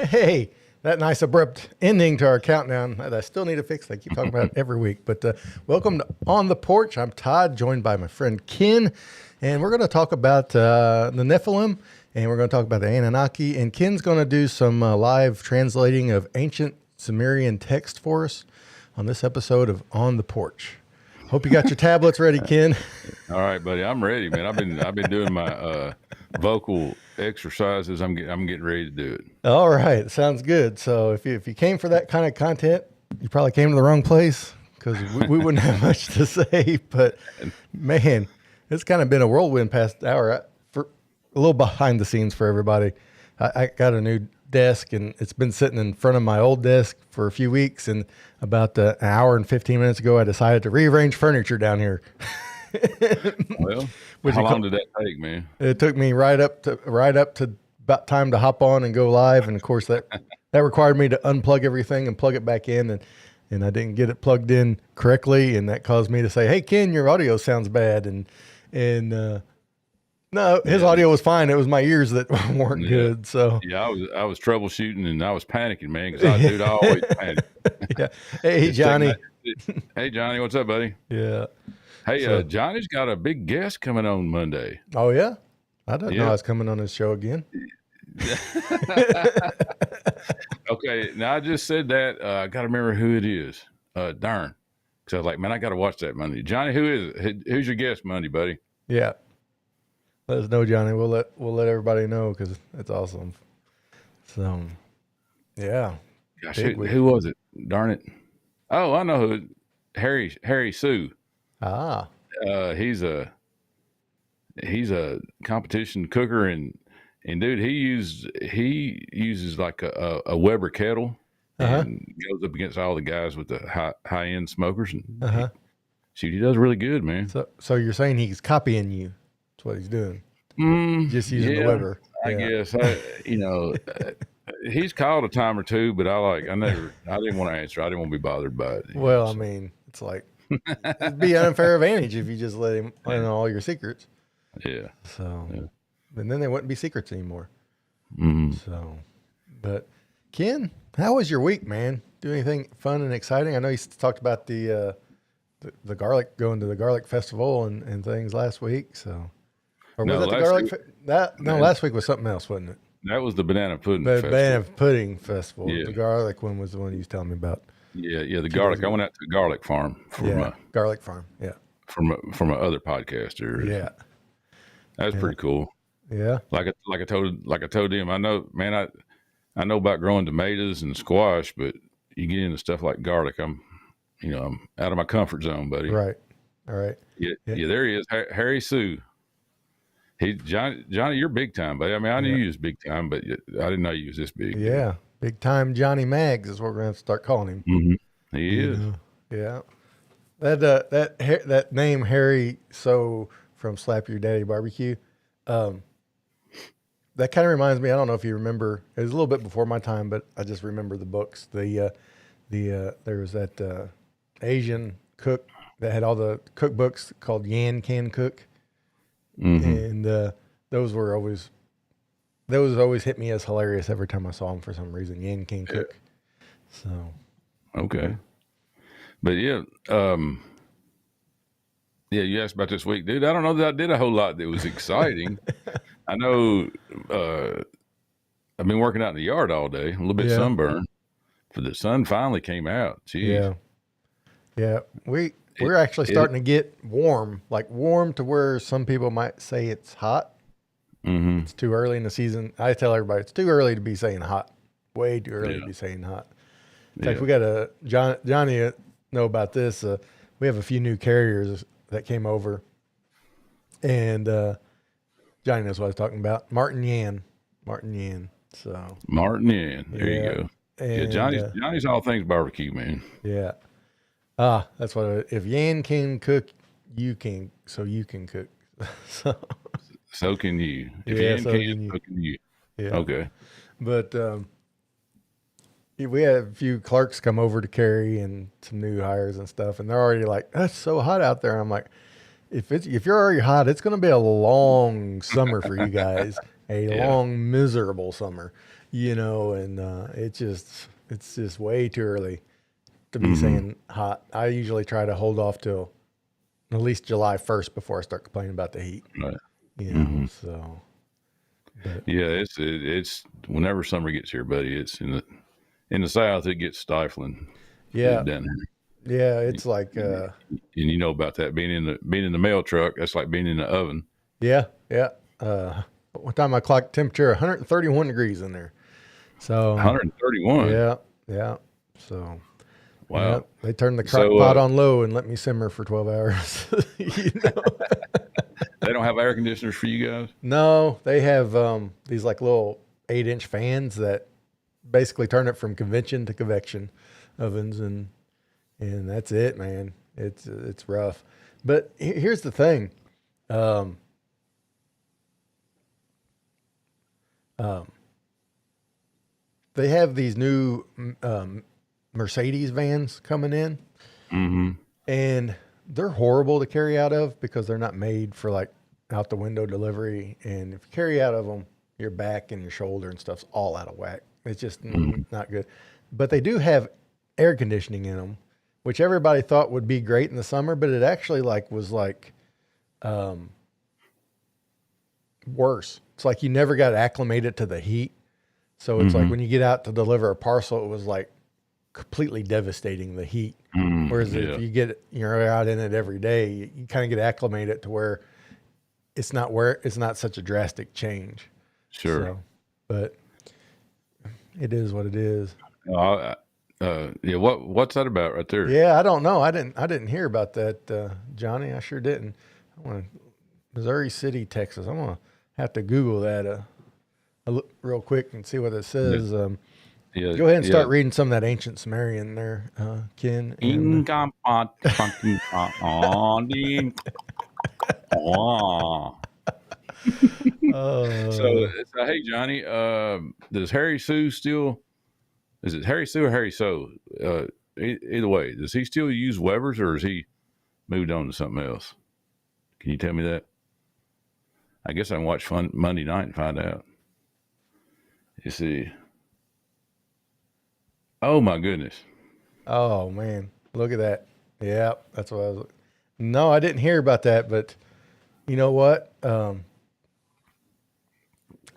Hey, that nice abrupt ending to our countdown that I still need to fix. I keep talking about it every week. But welcome to On the Porch. I'm Todd, joined by my friend Ken, and we're going to talk about the Nephilim, and we're going to talk about the Anunnaki. And Ken's going to do some live translating of ancient Sumerian text for us on this episode of On the Porch. Hope you got your tablets ready, Ken. All right, buddy. I'm ready, man. I've been doing my vocal exercises. I'm getting ready to do it. All right, sounds good. So if you came for that kind of content, you probably came to the wrong place because we wouldn't have much to say. But man, it's kind of been a whirlwind past hour. For a little behind the scenes for everybody, I got a new desk and it's been sitting in front of my old desk for a few weeks. And about an hour and 15 minutes ago, I decided to rearrange furniture down here. Well, how long did that take, man? It took me right up to about time to hop on and go live. And of course that required me to unplug everything and plug it back in. And I didn't get it plugged in correctly. And that caused me to say, "Hey, Ken, your audio sounds bad." No, his audio was fine. It was my ears that weren't good. So yeah, I was troubleshooting and I was panicking, man, because I always panic. Yeah. Hey, Johnny. Hey, Johnny, what's up, buddy? Yeah. Hey, Johnny's got a big guest coming on Monday. Oh yeah, I didn't know I was coming on his show again. Okay, now I just said that. I got to remember who it is. Darn, because I was like, man, I got to watch that Monday. Johnny, who is it? Who's your guest Monday, buddy? Yeah. Let us know, Johnny. We'll let everybody know because it's awesome. So, yeah. Gosh, who was it? Darn it! Oh, I know who. Harry Sue. Ah. He's a competition cooker and dude, he uses like a Weber kettle and goes up against all the guys with the high end smokers and he does really good, man. So you're saying he's copying you? That's what he's doing. Just using the Weber. I guess. He's called a time or two, but I didn't want to answer. I didn't want to be bothered by it. Well, I mean, it's like it'd be an unfair advantage if you just let him know all your secrets. Yeah. So, and then they wouldn't be secrets anymore. Mm-hmm. So, but Ken, how was your week, man? Do anything fun and exciting? I know you talked about the garlic, going to the garlic festival and things last week. So, or was it the garlic? Last week was something else, wasn't it? That was the banana pudding festival. Banana pudding festival. Yeah. The garlic one was the one you was telling me about. Yeah, the garlic. I went out to the garlic farm garlic farm. Yeah, from a other podcaster. Yeah, that's pretty cool. Yeah, like I told him, I know, man, I know about growing tomatoes and squash, but you get into stuff like garlic, I'm out of my comfort zone, buddy. Right. All right. Yeah. There he is, Harry Sue. Johnny, you're big time, buddy. I mean, I knew you was big time, but I didn't know you was this big. Yeah. Big time Johnny Mags is what we're going to have to start calling him. Mm-hmm. He is. Yeah. That name, Harry So from Slap Your Daddy Barbecue, that kind of reminds me, I don't know if you remember, it was a little bit before my time, but I just remember the books. There was that Asian cook that had all the cookbooks called Yan Can Cook. Mm-hmm. And those always hit me as hilarious every time I saw them for some reason. Yan Can Cook. So okay, but you asked about this week, dude. I don't know that I did a whole lot that was exciting. I know I've been working out in the yard all day, a little bit sunburned, but the sun finally came out. Jeez. Yeah. We're actually starting to get warm to where some people might say it's hot. Mm-hmm. It's too early in the season. I tell everybody it's too early to be saying hot. Way too early to be saying hot. In fact, we got Johnny know about this. We have a few new carriers that came over, and Johnny knows what I was talking about. Martin Yan. So Martin Yan. There you go. And, Johnny's all things barbecue, man. Yeah. That's what. If Yan can cook, you can. So you can cook. So can you. If Yan can, so can you. Yeah. Okay. But we had a few clerks come over to carry and some new hires and stuff, and they're already like, "It's so hot out there." I'm like, if you're already hot, it's going to be a long summer for you guys, a long miserable summer. and it's just way too early to be Mm-hmm. saying hot. I usually try to hold off till at least July 1st before I start complaining about the heat, Right. Mm-hmm. so, but Yeah, it's whenever summer gets here, buddy. It's in the South, it gets stifling. yeah, Down yeah, it's like, here, and you know about that being in the mail truck. That's like being in the oven. yeah, yeah. One time I clocked temperature 131 degrees in there. So, 131. yeah, yeah. So, yeah, Wow. they turned the crock So pot on low and let me simmer for 12 hours. you know? they don't have air conditioners for you guys. No, they have these like little 8-inch fans that basically turn it from convection to convection ovens, and that's it, man. It's rough. But here's the thing. Um, um, they have these new Mercedes vans coming in, Mm-hmm. and they're horrible to carry out of because they're not made for like out the window delivery. And if you carry out of them, your back and your shoulder and stuff's all out of whack. It's just Mm-hmm. not good. But they do have air conditioning in them, which everybody thought would be great in the summer, but it actually was um, worse. It's like you never got acclimated to the heat. So it's like Mm-hmm. when you get out to deliver a parcel, it was like completely devastating, the heat. Whereas Mm-hmm. if Yeah. you're out in it every day, you kind of get acclimated to where it's not such a drastic change. Sure. So, but it is what it is. Yeah. What's that about right there? Yeah, I don't know. I didn't hear about that, Johnny. I sure didn't. I want Missouri City, Texas. I'm gonna have to Google that real quick and see what it Yeah. says. Yeah. Go ahead and Yeah. start reading some of that ancient Sumerian there, Ken. And Inga pot fucking on the. Oh. So, uh, hey Johnny, does Harry Sue still? Is it Harry Sue or Harry So? Either way, does he still use Weber's or has he moved on to something else? Can you tell me that? I guess I can watch Fun Monday night and find out. You see. Oh my goodness. oh man, look at that. Yeah, that's what I was. No, I didn't hear about that, but you know what? I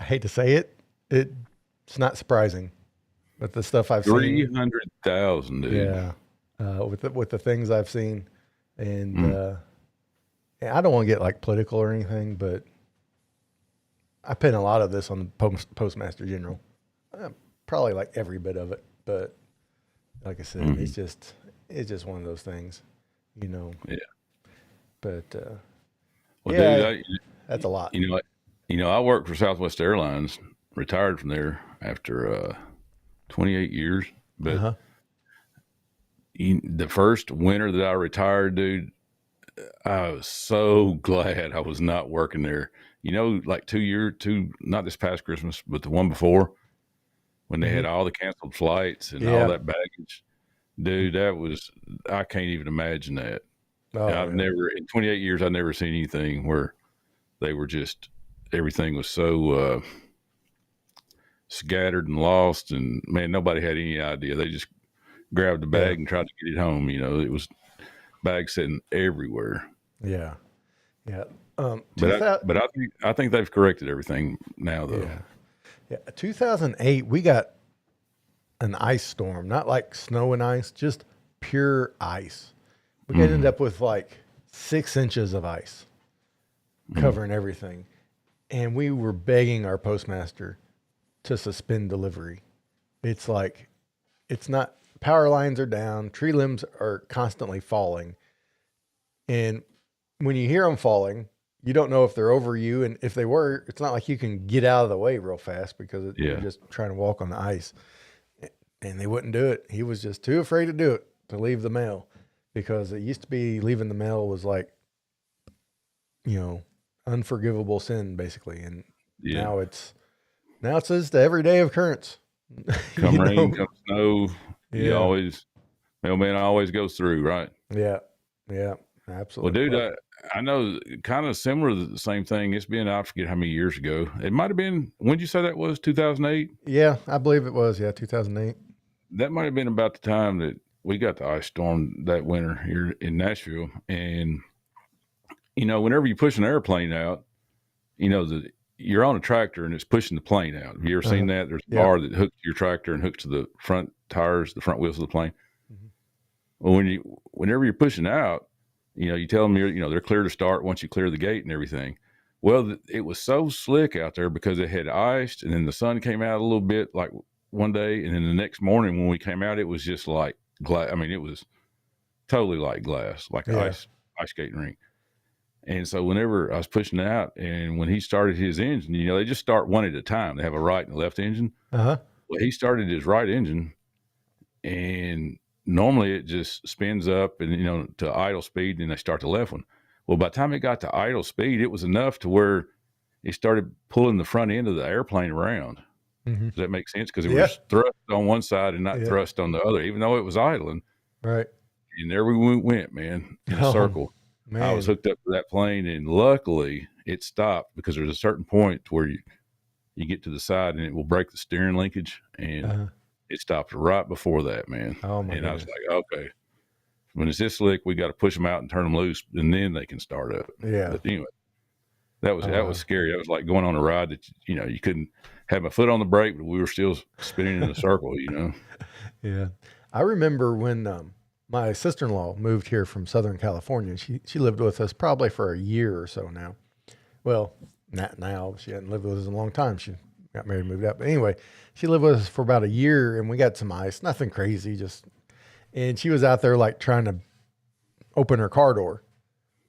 hate to say it, it's not surprising. But the stuff I've seen, 300,000, dude. yeah, with the things I've seen, and Mm. and I don't want to get like political or anything, but I pin a lot of this on the Postmaster General. Probably like every bit of it, but like I said, Mm-hmm. it's just one of those things, you know. Yeah. But Well, yeah, dude, that's a lot. I worked for Southwest Airlines, retired from there after 28 years. Uh But huh. the first winter that I retired, dude, I was so glad I was not working there. Like not this past Christmas, but the one before when they Hmm. had all the canceled flights and all Yeah. that baggage. Dude, I can't even imagine that. Oh I've yeah. never, in 28 years, I've never seen anything where they were just, everything was so scattered and lost. And man, nobody had any idea. They just grabbed the Yeah. bag and tried to get it home. It was bags sitting everywhere. Yeah. Yeah. But 2000. I think they've corrected everything now, though. Yeah. Yeah. 2008, we got an ice storm, not like snow and ice, just pure ice. We ended Mm, up with like 6 inches of ice mm, covering everything. And we were begging our postmaster to suspend delivery. It's like, it's not, power lines are down, tree limbs are constantly falling. And when you hear them falling, you don't know if they're over you. And if they were, it's not like you can get out of the way real fast because you're yeah, just trying to walk on the ice. And they wouldn't do it. He was just too afraid to do it, to leave the mail, because it used to be leaving the mail was like, you know, unforgivable sin basically. And yeah. now it's just the everyday occurrence. Come you rain, know? come snow, you Yeah. always, mailman always goes through, right? Yeah. Yeah. Well, dude, Absolutely. I know kind of similar to the same thing. It's been, I forget how many years ago. It might have been, when did you say that was? 2008? Yeah, I believe it was. Yeah, 2008. That might have been about the time that we got the ice storm that winter here in Nashville. And, whenever you push an airplane out, you're on a tractor and it's pushing the plane out. Have you ever seen that? There's a bar that hooks your tractor and hooks to the front tires, the front wheels of the plane. Mm-hmm. Well, whenever you're pushing out, you tell them they're clear to start once you clear the gate and everything. Well, it was so slick out there because it had iced, and then the sun came out a little bit like one day, and then the next morning when we came out, it was just like glass. I mean, it was totally like glass, like an ice skating rink. And so whenever I was pushing it out, and when he started his engine, they just start one at a time. They have a right and a left engine. Uh-huh. Well, he started his right engine, and normally it just spins up and, to idle speed, and they start the left one. Well, by the time it got to idle speed, it was enough to where it started pulling the front end of the airplane around. Mm-hmm. Does that make sense? Because it was thrust on one side and not thrust on the other, even though it was idling. Right. And there we went, man, in a circle. Man. I was hooked up to that plane, and luckily it stopped because there's a certain point where you get to the side and it will break the steering linkage, and it stopped right before that, man. Oh my! And I was like, okay, when it's this slick, we got to push them out and turn them loose, and then they can start up. Yeah. But anyway, that was scary. That was like going on a ride that you couldn't have my foot on the brake, but we were still spinning in a circle. Yeah, I remember when my sister-in-law moved here from Southern California. She lived with us probably for a year or so now. Well, not now. She hadn't lived with us in a long time. She got married and moved out. But anyway, she lived with us for about a year, and we got some ice. Nothing crazy, and she was out there like trying to open her car door.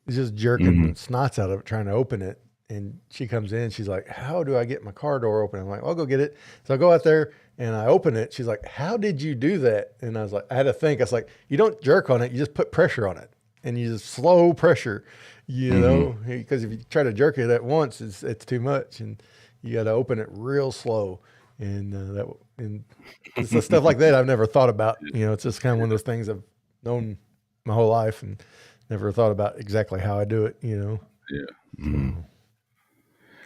Just jerking the snots out of it, trying to open it. And she comes in, she's like, how do I get my car door open? I'm like, I'll go get it. So I go out there and I open it. She's like, how did you do that? And I was like, I had to think. I was like, you don't jerk on it. You just put pressure on it, and you just slow pressure, know, because if you try to jerk it at once, it's too much, and you got to open it real slow. And it's the stuff like that I've never thought about. It's just kind of one of those things I've known my whole life and never thought about exactly how I do it, Yeah. Mm-hmm.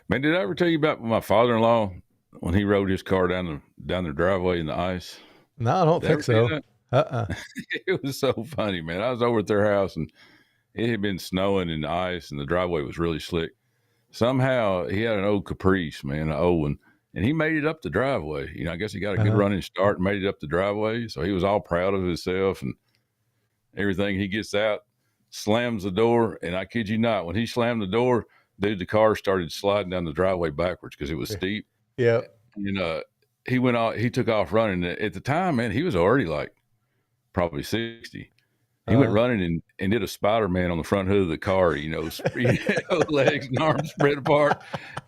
Man, did I ever tell you about my father-in-law when he rode his car down the driveway in the ice? No, I don't think so. It was so funny, man. I was over at their house, and it had been snowing in the ice, and the driveway was really slick. Somehow he had an old Caprice, man, an old one, and he made it up the driveway. I guess he got a good running start and made it up the driveway. So he was all proud of himself and everything. He gets out, slams the door, and I kid you not, when he slammed the door, dude, the car started sliding down the driveway backwards because it was steep. Yeah. He went off, he took off running. At the time, man, he was already like probably 60. He went running and did a Spider-Man on the front hood of the car, legs and arms spread apart,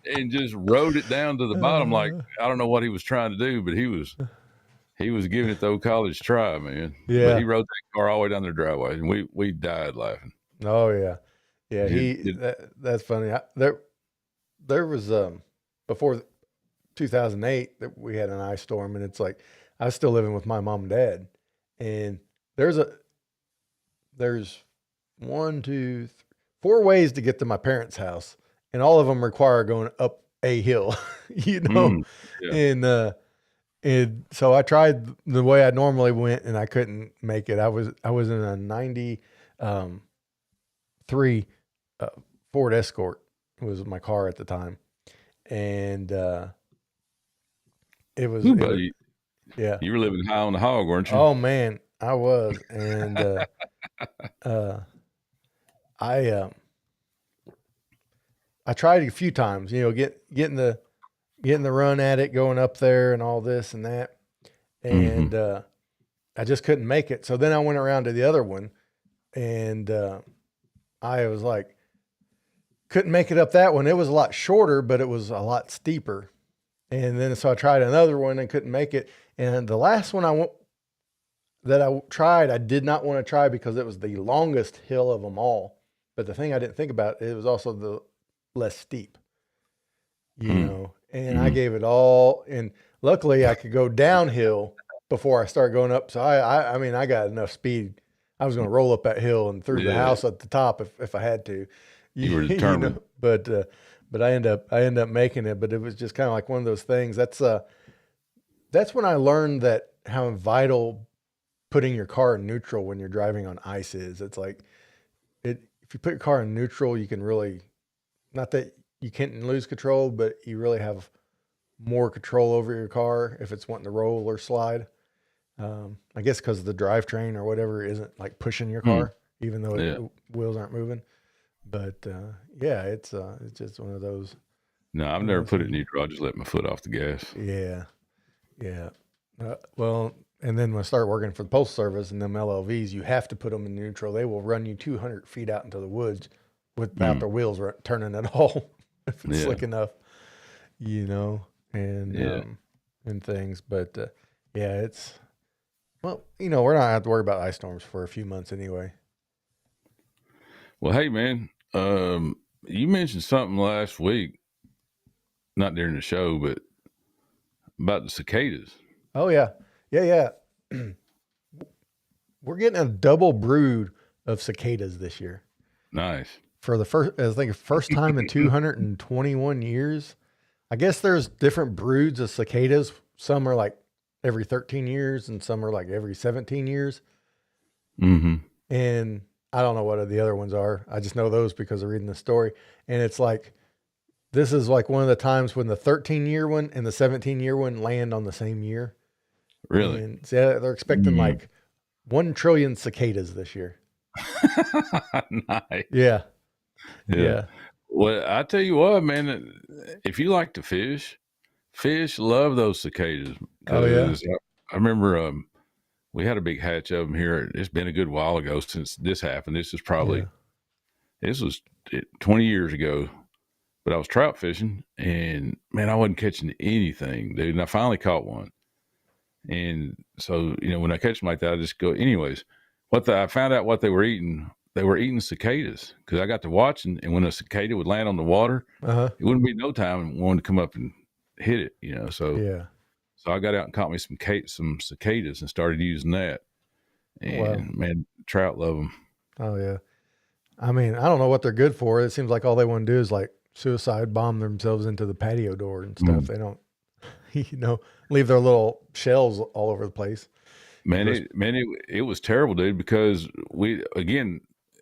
and just rode it down to the bottom. Like, I don't know what he was trying to do, but he was giving it the old college try, man. Yeah. But he rode that car all the way down the driveway, and we died laughing. Oh yeah. Yeah. That's funny. There was, before 2008 that we had an ice storm, and it's like, I was still living with my mom and dad, and there's 1, 2, 3, 4 ways to get to my parents' house, and all of them require going up a hill, Yeah. and so I tried the way I normally went, and I couldn't make it. I was in a 93 Ford Escort was my car at the time, and it was, yeah. You were living high on the hog, weren't you? Oh man, I was, and I tried a few times, getting the run at it, going up there and all this and that, and I just couldn't make it. So then I went around to the other one, and I was like, couldn't make it up that one. It was a lot shorter, but it was a lot steeper. And then so I tried another one and couldn't make it. And the last one I tried, I did not want to try because it was the longest hill of them all. But the thing I didn't think about, it was also the less steep, and I gave it all. And luckily I could go downhill before I started going up. So I got enough speed. I was going to roll up that hill and through the house at the top if I had to. You were determined. But I end up making it. But it was just kind of like one of those things. That's when I learned that how vital putting your car in neutral when you're driving on ice is. It's like if you put your car in neutral, you can really, not that you can't lose control, but you really have more control over your car if it's wanting to roll or slide. I guess because the drivetrain or whatever isn't like pushing your car, even though wheels aren't moving. But it's just one of those. No, I've never put it in neutral. I just let my foot off the gas. Yeah. Well, and then when I start working for the Postal Service and them LLVs, you have to put them in neutral. They will run you 200 feet out into the woods without their wheels turning at all if it's slick enough, and things. But it's, well, we're not going to have to worry about ice storms for a few months anyway. Well, hey, man, you mentioned something last week, not during the show, but about the cicadas. Oh, yeah. Yeah. We're getting a double brood of cicadas this year. Nice. For the first time in 221 years. I guess there's different broods of cicadas. Some are like every 13 years and some are like every 17 years. Mm-hmm. And I don't know what the other ones are. I just know those because of reading the story. And it's like, this is like one of the times when the 13-year one and the 17-year one land on the same year. Really? And so they're expecting like 1 trillion cicadas this year. Nice. Yeah. Well, I tell you what, man, if you like to fish love those cicadas. Oh, yeah. I remember we had a big hatch of them here. It's been a good while ago since this happened. This is probably, this was 20 years ago. But I was trout fishing, and man, I wasn't catching anything, dude. And I finally caught one. And so, when I catch them like that, I just go, anyways. I found out what they were eating. They were eating cicadas because I got to watching, and when a cicada would land on the water, it wouldn't be no time wanting to come up and hit it, So I got out and caught me some cicadas and started using that. And man, trout love them. Oh yeah. I mean, I don't know what they're good for. It seems like all they want to do is like suicide bomb themselves into the patio door and stuff. They don't, leave their little shells all over the place. Man, it was terrible, dude, because we, again,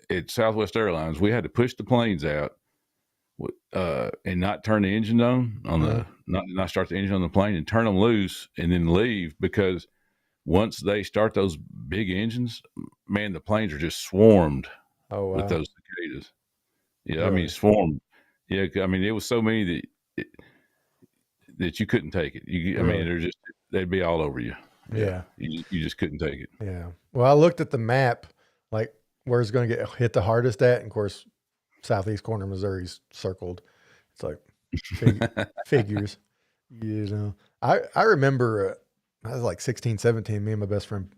at Southwest Airlines, we had to push the planes out and not turn the engine on not start the engine on the plane and turn them loose and then leave, because once they start those big engines, man, the planes are just swarmed with those cicadas. Yeah, really? I mean, swarmed. Yeah, I mean, it was so many that you couldn't take it. I mean, they'd be all over you. Yeah. You just couldn't take it. Yeah. Well, I looked at the map, like where it's going to get hit the hardest at. And of course, southeast corner of Missouri's circled. It's like figures, I remember I was like 16, 17, me and my best friend,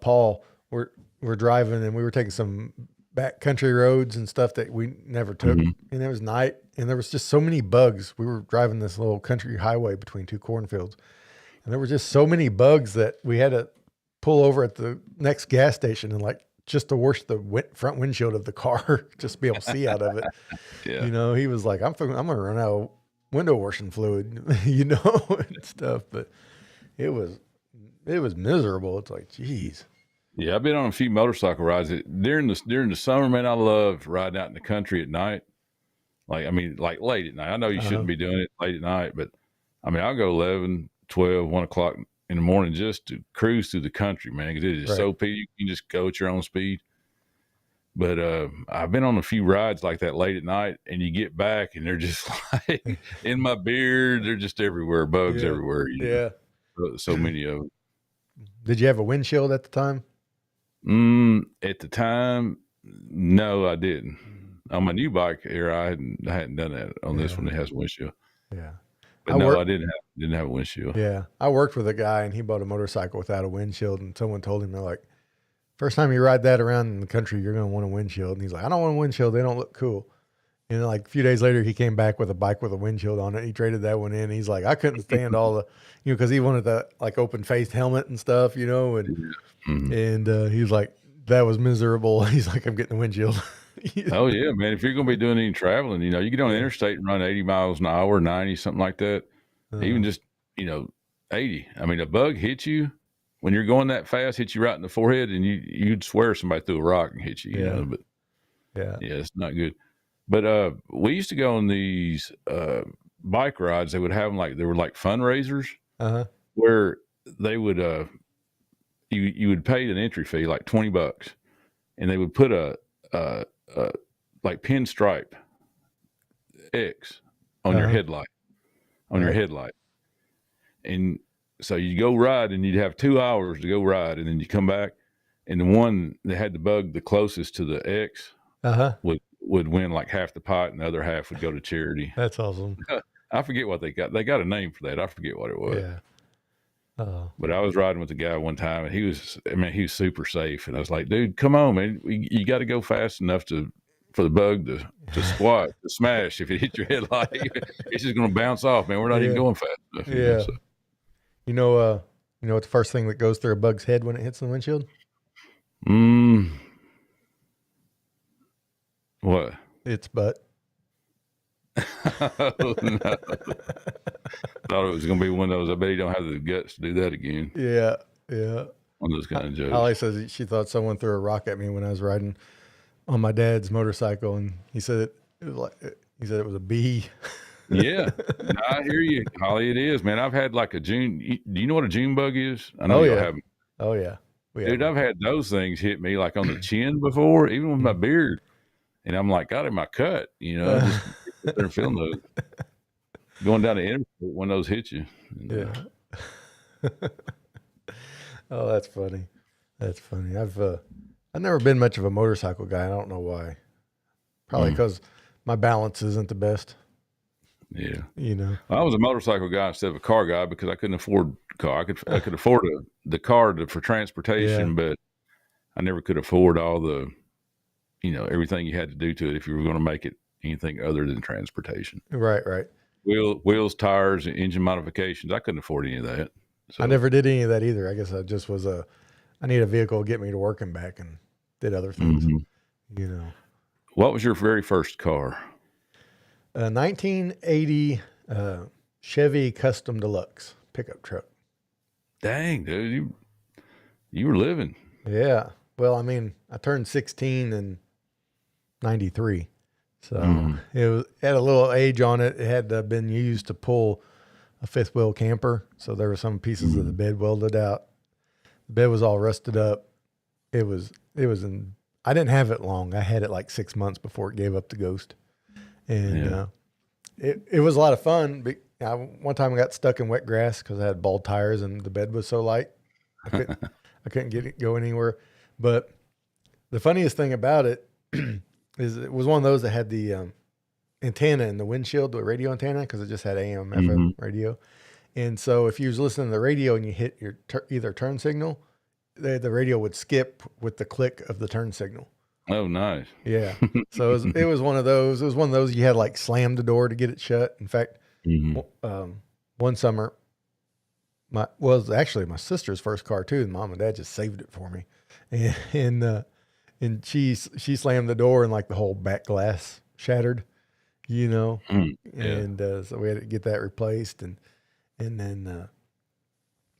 Paul, we're driving and we were taking some back country roads and stuff that we never took. And it was night and there was just so many bugs. We were driving this little country highway between 2 cornfields. And there were just so many bugs that we had to pull over at the next gas station and like just to wash the front windshield of the car, just to be able to see out of it. Yeah. He was like, I'm going to run out of window washing fluid, and stuff. But it was miserable. It's like, geez. Yeah. I've been on a few motorcycle rides during the summer, man. I love riding out in the country at night. Like late at night. I know you shouldn't be doing it late at night, but I mean, I'll go 11, 12, 1 o'clock in the morning just to cruise through the country, man, because it is so peaceful. You can just go at your own speed. But I've been on a few rides like that late at night, and you get back, and they're just like in my beard. They're just everywhere, bugs everywhere. So many of them. Did you have a windshield at the time? At the time, no, I didn't. On my new bike here, I hadn't done that. On this one, it has a windshield. Yeah. But I didn't have a windshield. Yeah. I worked with a guy and he bought a motorcycle without a windshield, and someone told him, they're like, first time you ride that around in the country, you're going to want a windshield. And he's like, I don't want a windshield. They don't look cool. And then like a few days later, he came back with a bike with a windshield on it. He traded that one in. He's like, I couldn't stand all the, cause he wanted the like open faced helmet and stuff, and he was like, that was miserable. He's like, I'm getting the windshield. Oh yeah, man. If you're going to be doing any traveling, you get on the interstate and run 80 miles an hour, 90, something like that. Even just, 80. I mean, a bug hits you when you're going that fast, hits you right in the forehead, and you'd swear somebody threw a rock and hit you, but yeah, it's not good. But we used to go on these bike rides. They would have them they were like fundraisers where they would you would pay an entry fee like $20, and they would put a like pinstripe X on your headlight, your headlight. And so you go ride, and you'd have 2 hours to go ride, and then you come back, and the one that had the bug the closest to the X would win like half the pot, and the other half would go to charity. That's awesome. I forget what they got. They got a name for that. I forget what it was. Yeah. But I was riding with a guy one time, and he was super safe. And I was like, dude, come on, man. You got to go fast enough for the bug to squat, to smash. If it hit your headlight, it's just going to bounce off, man. We're not even going fast enough. Yeah. You know what the first thing that goes through a bug's head when it hits the windshield? What? Its butt. Oh, no. Thought it was going to be one of those. I bet he don't have the guts to do that again. Yeah. One of those kind of jokes. Holly says she thought someone threw a rock at me when I was riding on my dad's motorcycle, and he said it was a bee. Yeah, I hear you, Holly. It is, man. I've had like a June. Do you know what a June bug is? I know you haven't. Oh yeah, dude. I've had those things hit me like on the chin before, even with my beard, and I'm like, God, am I cut? Just sit there and feeling those. Going down the interstate, one of those hit you. Yeah. Oh, that's funny. That's funny. I've never been much of a motorcycle guy. I don't know why. Probably because my balance isn't the best. Yeah. I was a motorcycle guy instead of a car guy because I couldn't afford a car. I could afford the car for transportation, but I never could afford all the, everything you had to do to it if you were going to make it anything other than transportation. Right. Wheels, tires, engine modifications. I couldn't afford any of that. So. I never did any of that either. I guess I just was I need a vehicle to get me to work and back, and did other things, What was your very first car? 1980 Chevy Custom Deluxe pickup truck. Dang, dude, you were living. Yeah. Well, I mean, I turned 16 in 93. So it had a little age on it. It had been used to pull a fifth wheel camper. So there were some pieces of the bed welded out. The bed was all rusted up. I didn't have it long. I had it like 6 months before it gave up the ghost. And it was a lot of fun. One time I got stuck in wet grass because I had bald tires and the bed was so light. I couldn't get it go anywhere. But the funniest thing about it is it was one of those that had the antenna in the windshield, the radio antenna, because it just had AM, FM radio. And so if you was listening to the radio and you hit your either turn signal, the radio would skip with the click of the turn signal. Oh, nice. Yeah. So it was one of those. It was one of those you had like slam the door to get it shut. In fact, one summer, it was actually my sister's first car too, and Mom and Dad just saved it for me, and she slammed the door and like the whole back glass shattered, and so we had to get that replaced, and then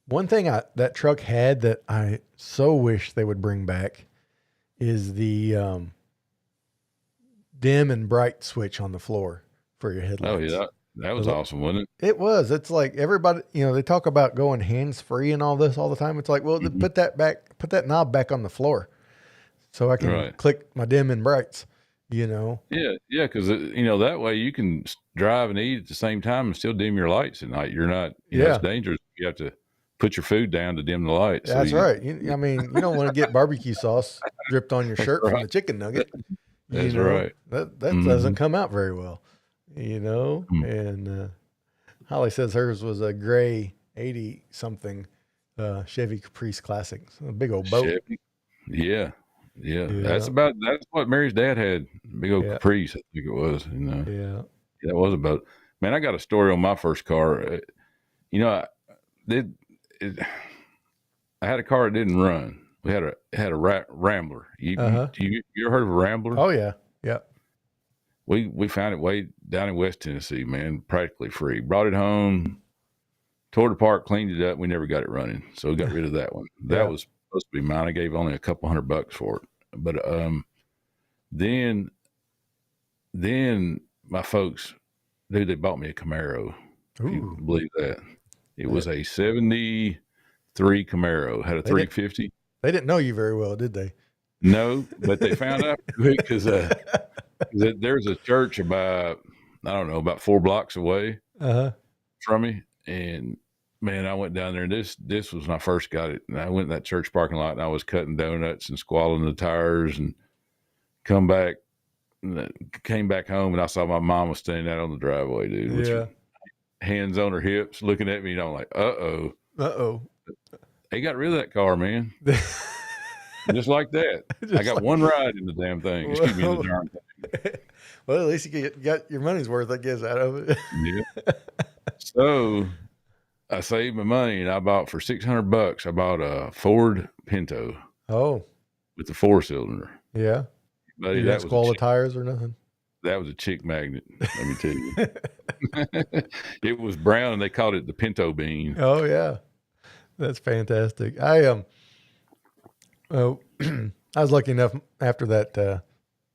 one thing that truck had that I so wish they would bring back is the dim and bright switch on the floor for your headlights. Oh yeah, that was awesome, wasn't it? It was. It's like everybody, they talk about going hands free and all this all the time. It's like, well, put that knob back on the floor, so I can click my dim and brights. Yeah, because that way you can drive and eat at the same time and still dim your lights at night. You're not, it's dangerous. You have to put your food down to dim the lights. That's right. I mean, you don't want to get barbecue sauce dripped on your shirt from the chicken nugget. That's right. That doesn't come out very well, And Holly says hers was a gray 80-something Chevy Caprice Classic. A big old boat. Chevy. Yeah. That's what Mary's dad had. Big old Caprice, I think it was. Yeah. That was a boat. Man, I got a story on my first car. I had a car that didn't run. We had a Rambler. You ever heard of a Rambler? Oh yeah. Yeah. We found it way down in West Tennessee, man, practically free. Brought it home, tore it apart, cleaned it up. We never got it running, so we got rid of that one. That Yeah. was supposed to be mine. I gave only a couple $100 for it, but then my folks, dude, they bought me a Camaro. If you Ooh. believe that, it was a '73 Camaro. Had a 350. They didn't know you very well, did they? No, but they found out because there's a church about, I don't know, about 4 blocks away from me. And man, I went down there, and this was when I first got it. And I went in that church parking lot, and I was cutting donuts and squalling the tires, and came back home, and I saw my mom was standing out on the driveway, dude. With her hands on her hips, looking at me, and I'm like, uh-oh. They got rid of that car, man. Just like that. I got one ride in the damn thing. Excuse me, in the darn thing. Well, at least you got your money's worth, I guess, out of it. Yeah. So I saved my money, and I bought for $600. I bought a Ford Pinto. Oh, with the 4-cylinder. Yeah. Buddy, you didn't squall the tires or nothing? That was a chick magnet, let me tell you. It was brown, and they called it the Pinto bean. Oh yeah, that's fantastic. I was lucky enough after that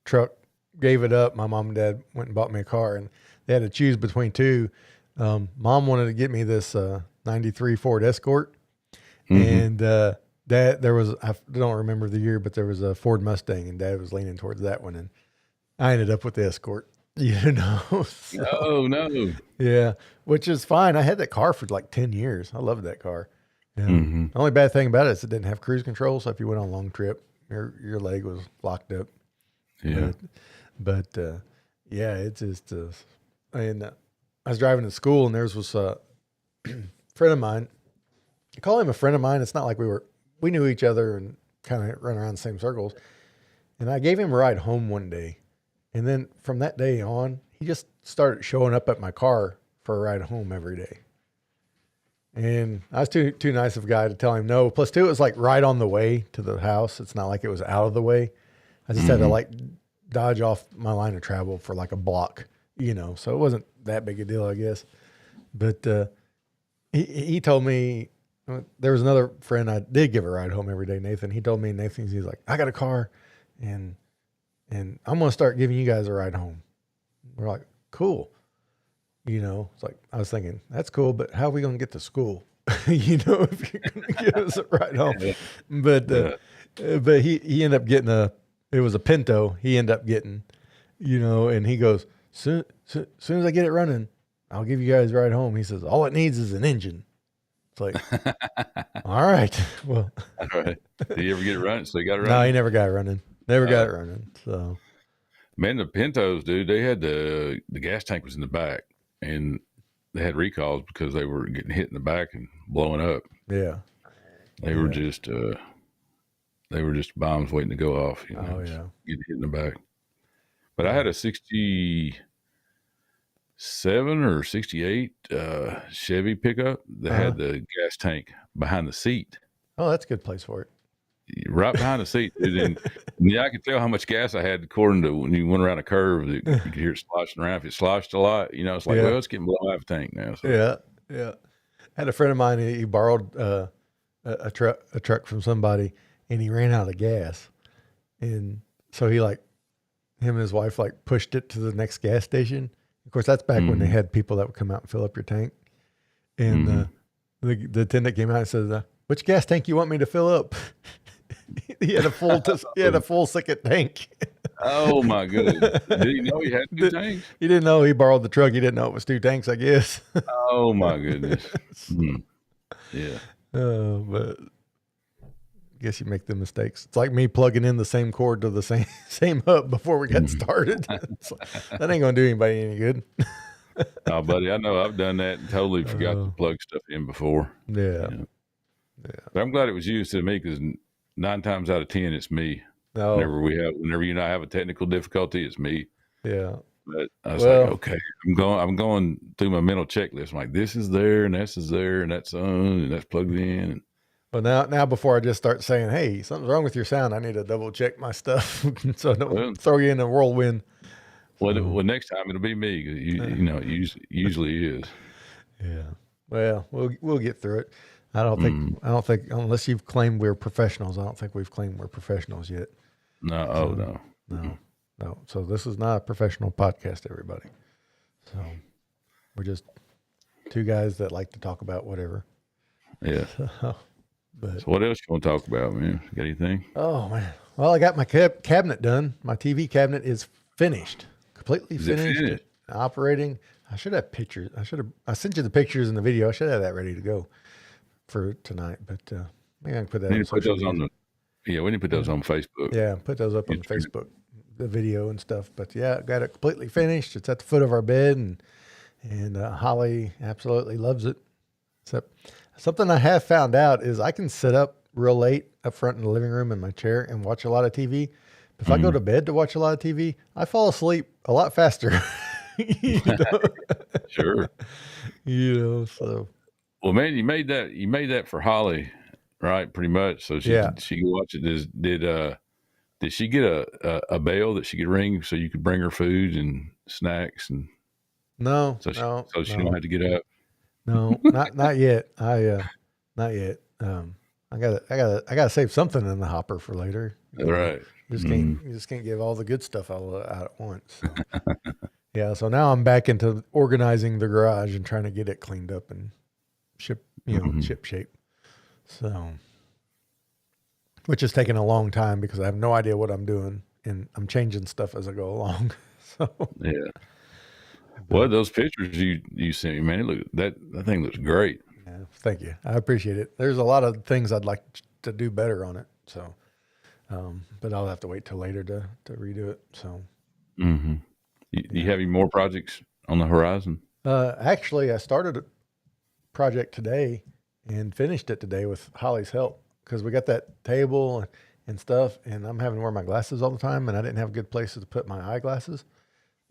truck gave it up. My mom and dad went and bought me a car, and they had to choose between two. Mom wanted to get me this '93 Ford Escort, and Dad, I don't remember the year, but there was a Ford Mustang, and Dad was leaning towards that one, and I ended up with the Escort. So, oh no, yeah, which is fine. I had that car for like 10 years. I loved that car. Yeah. The only bad thing about it is it didn't have cruise control, so if you went on a long trip, your leg was locked up. Yeah, but yeah, it's just. I was driving to school, and theirs was a friend of mine. I call him a friend of mine. It's not like we knew each other and kind of run around the same circles. And I gave him a ride home one day. And then from that day on, he just started showing up at my car for a ride home every day. And I was too nice of a guy to tell him no. Plus two, it was like right on the way to the house. It's not like it was out of the way. I just had to like dodge off my line of travel for like a block, so it wasn't that big a deal, I guess. But he told me, there was another friend I did give a ride home every day, Nathan. He told me, he's like, I got a car, and I'm going to start giving you guys a ride home. We're like, cool. It's like, I was thinking, that's cool, but how are we going to get to school? If you're going to give us a ride home. But he ended up getting it was a Pinto. He ended up getting, and he goes, soon as I get it running, I'll give you guys a ride home. He says, all it needs is an engine. It's like, all right. Well, all right. Did you ever get it running? So you got it running? No, he never got it running. Never got it running. So, man, the Pintos, dude, they had the gas tank was in the back, and they had recalls because they were getting hit in the back and blowing up. Yeah, they were just bombs waiting to go off. Oh yeah, getting hit in the back. But I had a 67 or 68 Chevy pickup that had the gas tank behind the seat. Oh, that's a good place for it. Right behind the seat. And yeah, I could tell how much gas I had according to when you went around a curve. You could hear it sloshing around. If it sloshed a lot, it's like, well, it's getting below half a tank now. So. Yeah. I had a friend of mine. He borrowed a truck from somebody, and he ran out of gas, and so him and his wife pushed it to the next gas station. Of course, that's back when they had people that would come out and fill up your tank. And the attendant came out and said, "Which gas tank you want me to fill up?" He had a full second tank. Oh my goodness! Did he know he had two tanks? He didn't know he borrowed the truck. He didn't know it was two tanks, I guess. Oh my goodness! Yeah. But I guess you make the mistakes. It's like me plugging in the same cord to the same hub before we got started. That ain't gonna do anybody any good. Oh, buddy, I know I've done that and totally forgot to plug stuff in before. Yeah. But I'm glad it was used to me because 9 times out of 10 it's me. Oh. Whenever you and I have a technical difficulty, it's me. Yeah. But I was like, okay, I'm going through my mental checklist. I'm like, this is there, and this is there, and that's on, and that's plugged in. And But now before I just start saying, hey, something's wrong with your sound, I need to double check my stuff so I don't Well, throw you in a whirlwind. well, next time it'll be me. You know, it usually is. Yeah. Well, we'll get through it. I don't think unless you've claimed we're professionals, I don't think we've claimed we're professionals yet. No, So, no. No. So this is not a professional podcast, everybody. So we're just two guys that like to talk about whatever. Yeah. But So what else you want to talk about, man? Got anything? oh man, well I got my cabinet done. My TV cabinet is finished, completely Is it finished, finished? operating. I should have pictures. I sent you the pictures and the video. I should have that ready to go for tonight. But maybe I can put that We on need to put social those on media. we need to put those on Facebook. Yeah, put those up on Instagram. Facebook, the video and stuff. But yeah, got it completely finished. It's at the foot of our bed, and Holly absolutely loves it. Except something I have found out is I can sit up real late up front in the living room in my chair and watch a lot of TV. If I go to bed to watch a lot of TV, I fall asleep a lot faster. You know? Sure. So Well, man, you made that for Holly, right? Pretty much. So she yeah. could watch it. Did she get a bell that she could ring so you could bring her food and snacks and No, so she no, don't have to get up? no, not yet. Not yet. I gotta save something in the hopper for later. Right. You just can't give all the good stuff out at once. So. Yeah. So now I'm back into organizing the garage and trying to get it cleaned up and ship shape. So, which is taking a long time because I have no idea what I'm doing and I'm changing stuff as I go along. So Yeah. Well, those pictures you sent me, man, that thing looks great. yeah, thank you. I appreciate it. There's a lot of things I'd like to do better on it. So, but I'll have to wait till later to redo it. So, Mm-hmm. You have any more projects on the horizon? actually, I started a project today and finished it today with Holly's help because we got that table and stuff, and I'm having to wear my glasses all the time, and I didn't have good places to put my eyeglasses,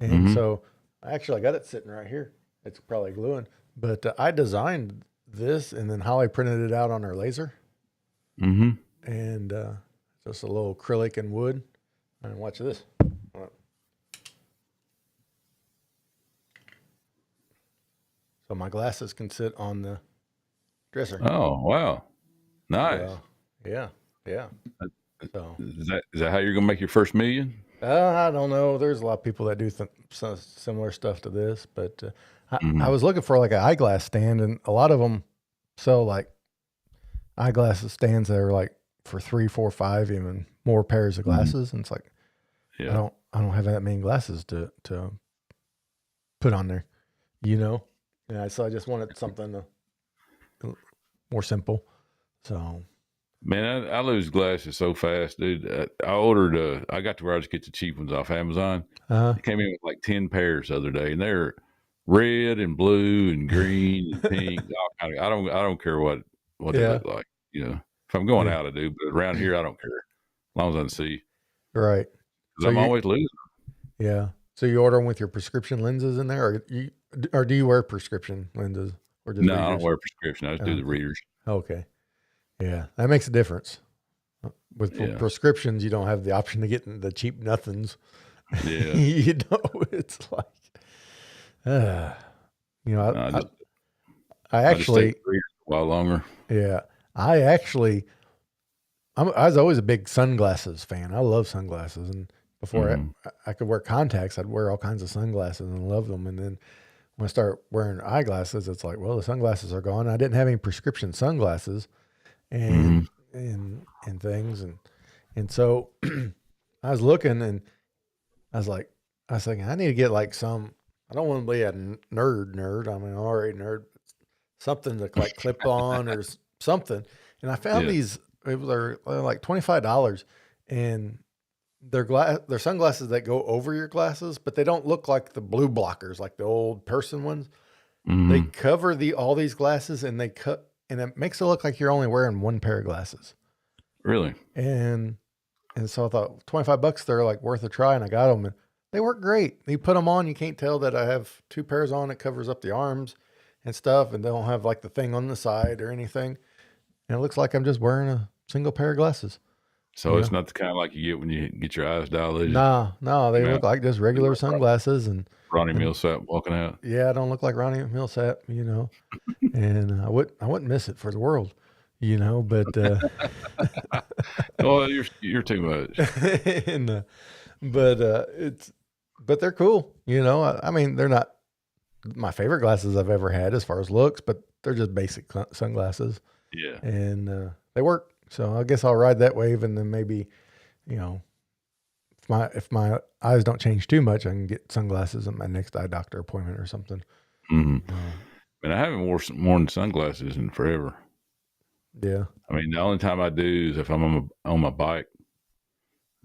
and so I got it sitting right here. It's probably gluing, but I designed this, and then Holly printed it out on her laser, Mm-hmm. and just a little acrylic and wood. And watch this. So my glasses can sit on the dresser. Oh, wow. Nice. Yeah. So Is that how you're gonna make your first million? I don't know. There's a lot of people that do some similar stuff to this, but I was looking for like an eyeglass stand, and a lot of them sell like eyeglasses stands that are like for 3, 4, 5, even more pairs of glasses, and it's like Yeah. I don't have that many glasses to put on there, you know. Yeah, so I just wanted something more simple. So Man, I lose glasses so fast, dude. I got to where I just get the cheap ones off Amazon. It came in with like 10 pairs the other day, and they're red and blue and green and pink. All kind of, I don't care what they look like. You know, if I'm going out, I do, but around here, I don't care as long as I can see. right. Because I'm always losing. Yeah. So you order them with your prescription lenses in there, or do you wear prescription lenses or just No, readers? I don't wear a prescription. I just do the readers. Okay. Yeah, that makes a difference. With prescriptions, you don't have the option to get the cheap nothings. Yeah. You know, it's like, you know, I actually, just take the readers a while longer. yeah, I was always a big sunglasses fan. I love sunglasses, and before I could wear contacts, I'd wear all kinds of sunglasses and love them. And then when I start wearing eyeglasses, it's like, well, the sunglasses are gone. I didn't have any prescription sunglasses, and things, and so I was looking, and I was thinking, I need to get like some. I don't want to be a nerd. I mean, already nerd, something to like clip on or something. And I found these. They're like $25, and they're sunglasses that go over your glasses, but they don't look like the blue blockers, like the old person ones. They cover all these glasses, and and it makes it look like you're only wearing one pair of glasses. Really? And so I thought $25, they're like worth a try, and I got them, and they work great. You put them on, you can't tell that I have two pairs on. It covers up the arms and stuff, and they don't have like the thing on the side or anything. and it looks like I'm just wearing a single pair of glasses. So it's not the kind of like you get when you get your eyes dilated. No, they look like just regular Like sunglasses, and Ronnie Millsap walking out. yeah, I don't look like Ronnie Millsap, and I wouldn't miss it for the world, but Oh, you're too much. and but they're cool, I mean, they're not my favorite glasses I've ever had as far as looks, but they're just basic sunglasses, Yeah. and they work. So I guess I'll ride that wave, and then maybe, if my eyes don't change too much, I can get sunglasses at my next eye doctor appointment or something. Mm-hmm. And I haven't worn sunglasses in forever. Yeah. I mean, the only time I do is if I'm on my bike.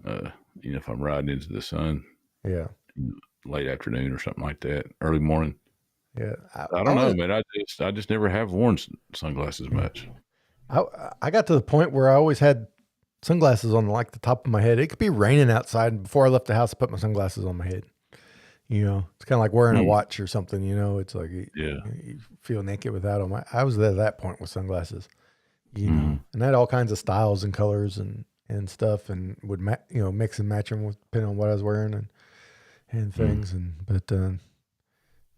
If I'm riding into the sun. Yeah. Late afternoon or something like that, early morning. Yeah. I don't know, man. I just never have worn sunglasses much. I got to the point where I always had sunglasses on like the top of my head. It could be raining outside, and before I left the house, I put my sunglasses on my head. It's kind of like wearing a watch or something. It's like you feel naked without them. I was at that point with sunglasses, and I had all kinds of styles and colors and stuff, and would mix and match them with depending on what I was wearing and things. But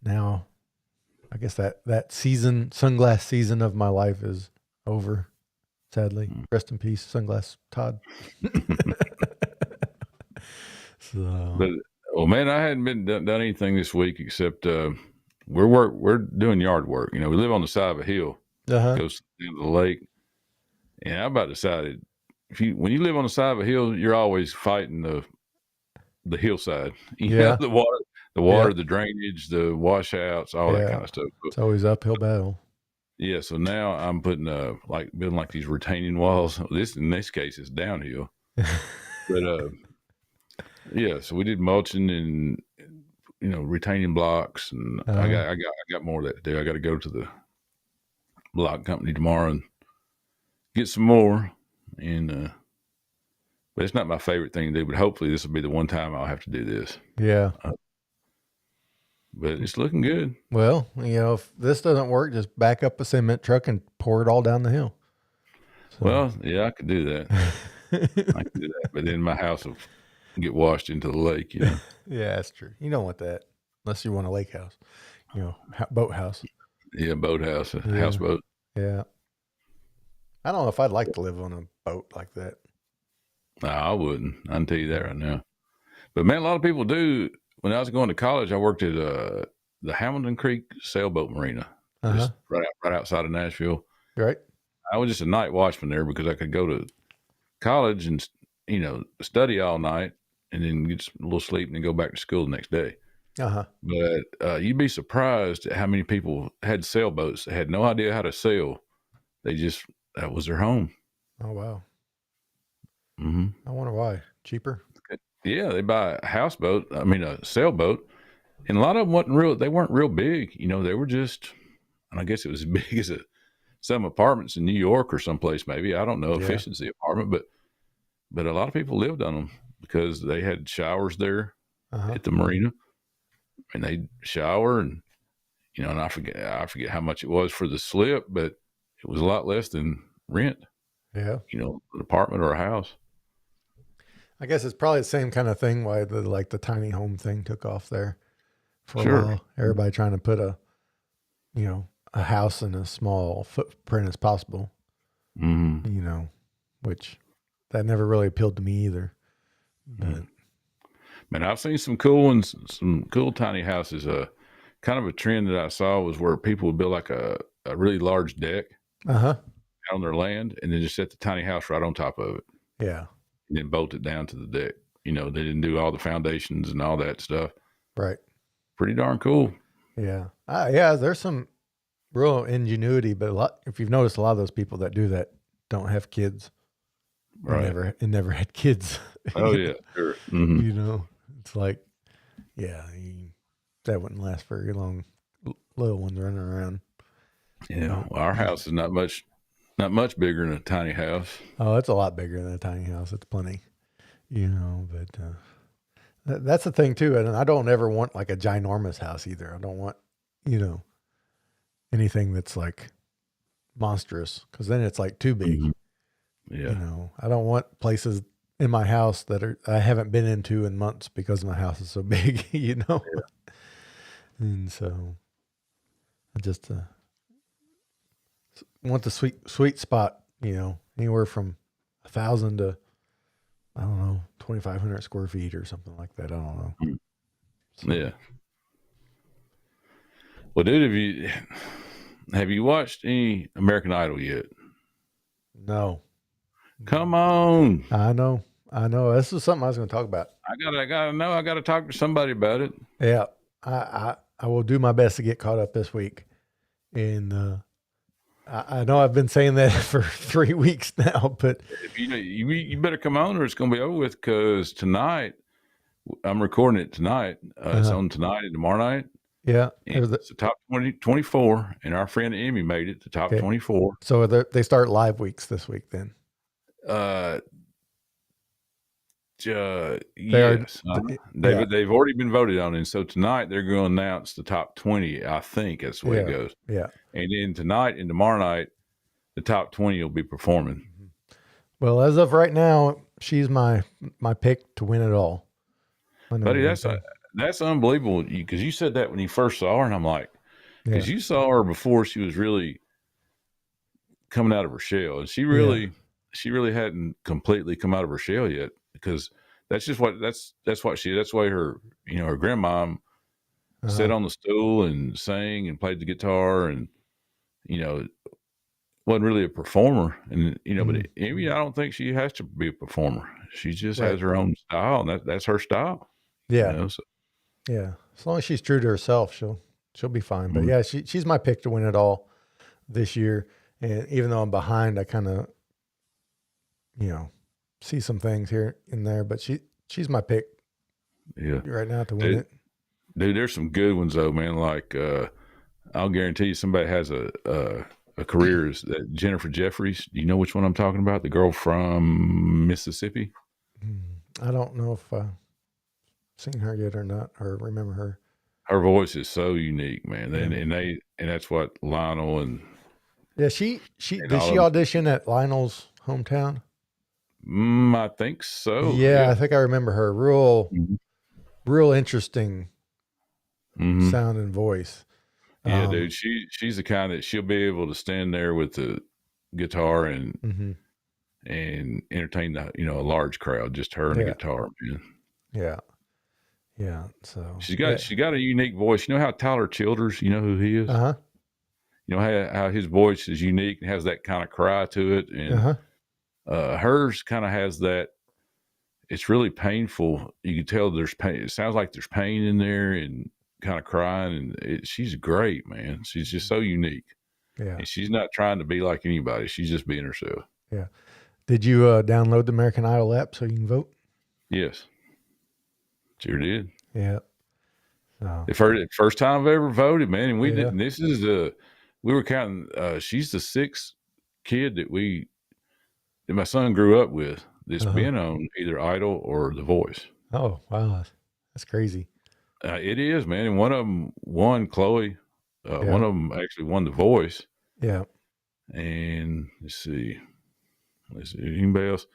now, I guess that sunglass season of my life is over. Sadly, rest in peace, sunglass Todd. But man, I hadn't been done anything this week except we're doing yard work. We live on the side of a hill, goes down to the lake, and I about decided when you live on the side of a hill, you're always fighting the hillside. The water, the drainage, the washouts, all that kind of stuff. It's always uphill battle. Yeah, so now I'm putting building like these retaining walls. In this case is downhill. But so we did mulching and retaining blocks, and I got more of that to do. I got to go to the block company tomorrow and get some more. And but it's not my favorite thing to do. But hopefully this will be the one time I'll have to do this. Yeah. But it's looking good. Well, if this doesn't work, just back up a cement truck and pour it all down the hill. So. Well, yeah, I could do that. I could do that. But then my house will get washed into the lake, Yeah, that's true. You don't want that unless you want a lake house, boathouse. Yeah, boathouse, houseboat. Yeah. I don't know if I'd like to live on a boat like that. No, I wouldn't. I can tell you that right now. But man, a lot of people do. When I was going to college, I worked at the Hamilton Creek Sailboat Marina, just right outside of Nashville. Right. I was just a night watchman there because I could go to college and study all night and then get a little sleep and then go back to school the next day. But you'd be surprised at how many people had sailboats that had no idea how to sail. That was their home. Oh wow. Mm-hmm. I wonder why. Cheaper. Yeah, they buy a sailboat, and a lot of them they weren't real big. They were just, and I guess it was as big as some apartments in New York or someplace maybe. I don't know, efficiency apartment, but a lot of people lived on them because they had showers there at the marina, and they'd shower and and I forget how much it was for the slip, but it was a lot less than rent. Yeah, an apartment or a house. I guess it's probably the same kind of thing why the tiny home thing took off there for a while. Everybody trying to put a house in a small footprint as possible. Mm-hmm. Which that never really appealed to me either. But man, I've seen some cool ones, some cool tiny houses. Kind of a trend that I saw was where people would build like a really large deck out on their land and then just set the tiny house right on top of it. Yeah. And then bolt it down to the deck. They didn't do all the foundations and all that stuff. Right. Pretty darn cool. Yeah. There's some real ingenuity, but if you've noticed, a lot of those people that do that don't have kids. Right. Never had kids. Oh yeah. Sure. Mm-hmm. It's like, that wouldn't last very long. Little ones running around. Yeah. Well, our house is not much bigger than a tiny house. Oh, it's a lot bigger than a tiny house. It's plenty, but that's the thing too. And I don't ever want like a ginormous house either. I don't want, anything that's like monstrous because then it's like too big. Mm-hmm. Yeah. You know, I don't want places in my house that I haven't been into in months because my house is so big, you know? Yeah. And so I just want the sweet spot, you know, anywhere from 1,000 to, I don't know, 2,500 square feet or something like that. I don't know. So. Yeah. Well, dude, have you watched any American Idol yet? No. Come on. I know. This is something I was going to talk about. I gotta know. I gotta talk to somebody about it. Yeah. I will do my best to get caught up this week. And I know I've been saying that for 3 weeks now, but if you better come on or it's going to be over with, because tonight, I'm recording it tonight. It's on tonight and tomorrow night. Yeah. It's the top 24, and our friend Emmy made it to top 24. So they start live weeks this week then? Yes. They've already been voted on, and so tonight they're going to announce the top 20. I think that's the way it goes. Yeah. And then tonight and tomorrow night, the top 20 will be performing. Well, as of right now, she's my pick to win it all. Buddy, that's unbelievable, because you said that when you first saw her, and I'm like, because you saw her before she was really coming out of her shell, and she really hadn't completely come out of her shell yet, because that's why her, you know, her grandmom sat on the stool and sang and played the guitar, and, you know, wasn't really a performer. And, you know, but Amy, I don't think she has to be a performer. She just has her own style, and that's her style. Yeah. You know, so. Yeah. As long as she's true to herself, she'll be fine. But yeah, she's my pick to win it all this year. And even though I'm behind, I kind of, you know, see some things here and there, but she's my pick. Yeah. Right now to win it. Dude, there's some good ones though, man. Like, I'll guarantee you somebody has a career is that Jennifer Jeffries. Do you know which one I'm talking about? The girl from Mississippi. I don't know if I've seen her yet or not, or remember her. Her voice is so unique, man. And that's what Lionel and did she audition at Lionel's hometown? I think so. Yeah, I think I remember her. Real interesting sound and voice. Yeah, dude, she's the kind that she'll be able to stand there with the guitar and entertain a large crowd, just her and the guitar, man. Yeah. Yeah. So she got a unique voice. You know how Tyler Childers, you know who he is? You know how his voice is unique and has that kind of cry to it. And hers kind of has that. It's really painful. You can tell there's pain. It sounds like there's pain in there and kind of crying. And she's great, man. She's just so unique. Yeah. And she's not trying to be like anybody. She's just being herself. Yeah. Did you download the American Idol app so you can vote? Yes. Sure did. Yeah. The first time I've ever voted, man. And we didn't. This is we were counting. She's the sixth kid that my son grew up with that's been on either Idol or The Voice. Oh, wow. That's crazy. It is, man. And one of them won, Chloe. One of them actually won The Voice. Yeah. And let's see. Anybody else?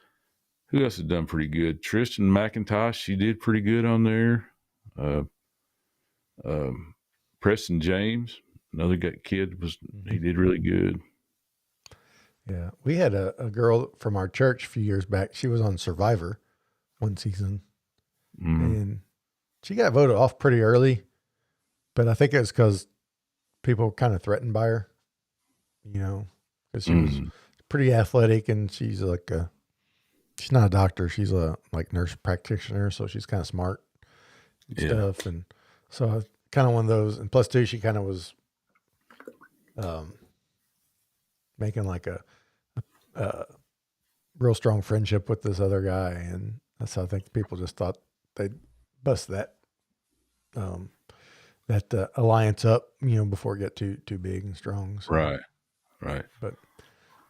Who else has done pretty good? Tristan McIntosh, she did pretty good on there. Preston James, another kid, he did really good. Yeah, we had a girl from our church a few years back. She was on Survivor one season, and she got voted off pretty early. But I think it was because people were kind of threatened by her, you know, because she was pretty athletic, and she's like she's not a doctor. She's a nurse practitioner, so she's kind of smart and stuff. And so kind of one of those. And plus two, she kind of was making like a real strong friendship with this other guy, and that's how I think people just thought they'd bust that alliance up, you know, before it get too big and strong. So. Right. But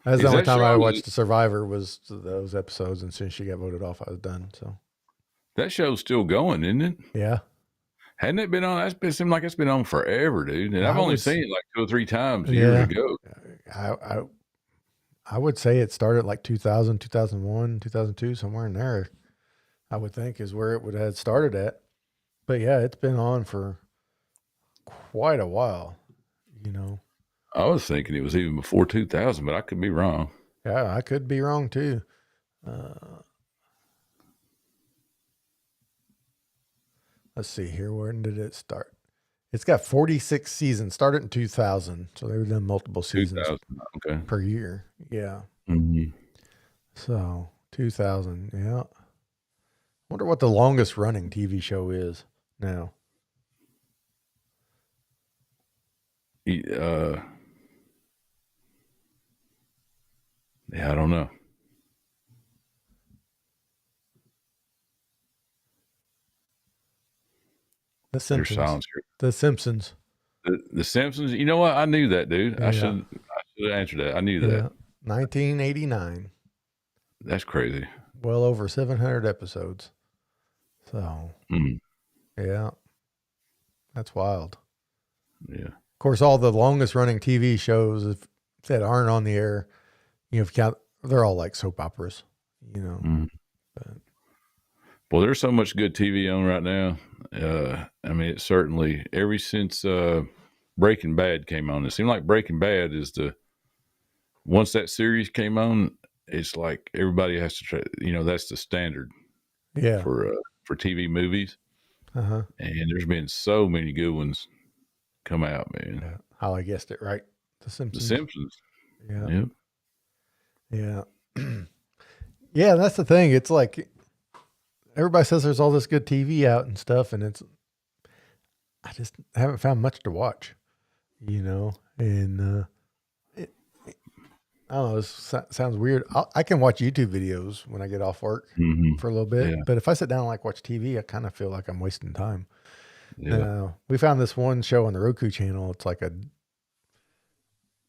that's the only time I watched the Survivor was those episodes, and as soon as she got voted off, I was done. So that show's still going, isn't it? Yeah. Hadn't it been on? It seemed like it's been on forever, dude. And I've only seen it like 2 or 3 times years ago. I I would say it started like 2000, 2001, 2002, somewhere in there. I would think is where it would have started at. But yeah, it's been on for quite a while. You know. I was thinking it was even before 2000, but I could be wrong. Yeah, I could be wrong too. Uh, let's see here. When did it start? It's got 46 seasons. Started in 2000, so they've done multiple seasons 2000. Okay. per year. Yeah. Mm-hmm. So 2000. Yeah. Wonder what the longest running TV show is now. Yeah, I don't know. The There's Simpsons. silence here. The Simpsons. The Simpsons. You know what? I knew that, dude. Yeah. I should have answered that. I knew that. 1989. That's crazy. Well over 700 episodes. So, yeah, that's wild. Yeah. Of course, all the longest running TV shows that aren't on the air, you know, if you count, they're all like soap operas, you know. But, well, there's so much good TV on right now. I mean, it's certainly ever since Breaking Bad came on, it seemed like Breaking Bad is once that series came on, it's like everybody has to try, you know, that's the standard for TV movies. And there's been so many good ones come out, man. Yeah. How I guessed it right. The Simpsons. The Simpsons. Yeah. Yep. Yeah. Yeah, that's the thing. It's like everybody says there's all this good TV out and stuff, and I just haven't found much to watch, you know. And I don't know. It sounds weird. I can watch YouTube videos when I get off work for a little bit, but if I sit down and like watch TV, I kind of feel like I'm wasting time. Yeah. We found this one show on the Roku channel. It's like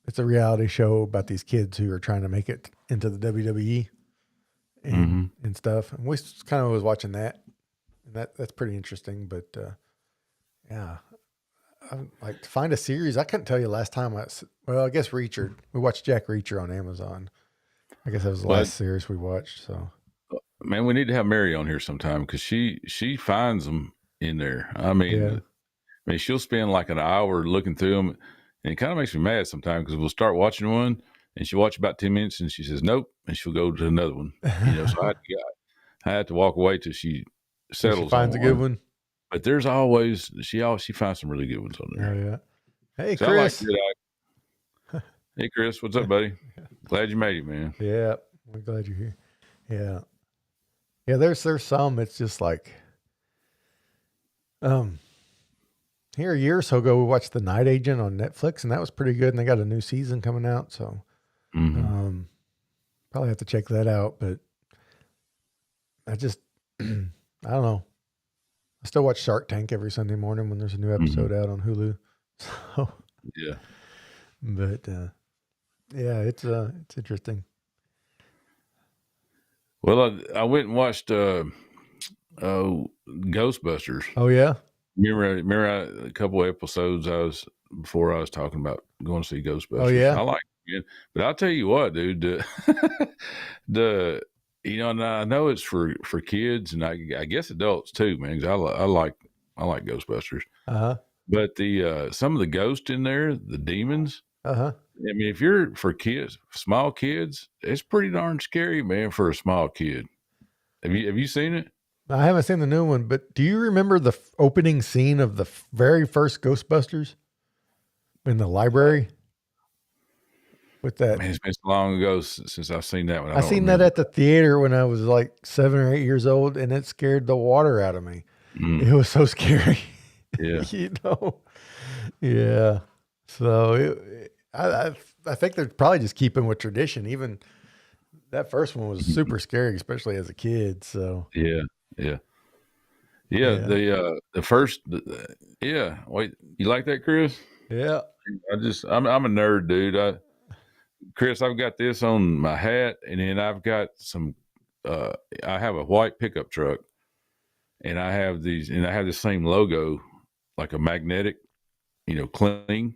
it's a reality show about these kids who are trying to make it into the WWE and stuff. And we kind of was watching that, and that's pretty interesting. But yeah, like to find a series. I couldn't tell you last time. I guess Reacher. We watched Jack Reacher on Amazon. I guess that was the last series we watched. So, man, we need to have Mary on here sometime because she finds them in there. I mean, she'll spend like an hour looking through them, and it kind of makes me mad sometimes because we'll start watching one, and she'll watch about 10 minutes, and she says nope, and she'll go to another one. You know, so I had to walk away till she settles. She finds a good one. But there's always she finds some really good ones on there. Oh yeah. Hey, so Chris. Hey Chris, what's up, buddy? Glad you made it, man. Yeah, we're glad you're here. Yeah. Yeah, there's some. It's just like here a year or so ago we watched The Night Agent on Netflix, and that was pretty good, and they got a new season coming out, so probably have to check that out. But I just I don't know. I still watch Shark Tank every Sunday morning when there's a new episode out on Hulu. So yeah. But yeah, it's interesting. Well, I went and watched Ghostbusters. Oh yeah. Remember a couple of episodes before I was talking about going to see Ghostbusters. Oh yeah. I like it, but I'll tell you what, dude. You know, and I know it's for kids, and I guess adults too, man. Because I like Ghostbusters. But the some of the ghosts in there, the demons. I mean, if you're for kids, small kids, it's pretty darn scary, man, for a small kid. Have you seen it? I haven't seen the new one, but do you remember the opening scene of the very first Ghostbusters in the library? With that, man, it's been so long ago since I've seen that one. I seen that at the theater when I was like 7 or 8 years old, and it scared the water out of me. It was so scary. Yeah, you know. Yeah. So I think they're probably just keeping with tradition. Even that first one was super scary, especially as a kid. So yeah. The first, Wait, you like that, Chris? Yeah. I'm a nerd, dude. Chris, I've got this on my hat, and then I've got some. I have a white pickup truck, and I have the same logo, like a magnetic, cling,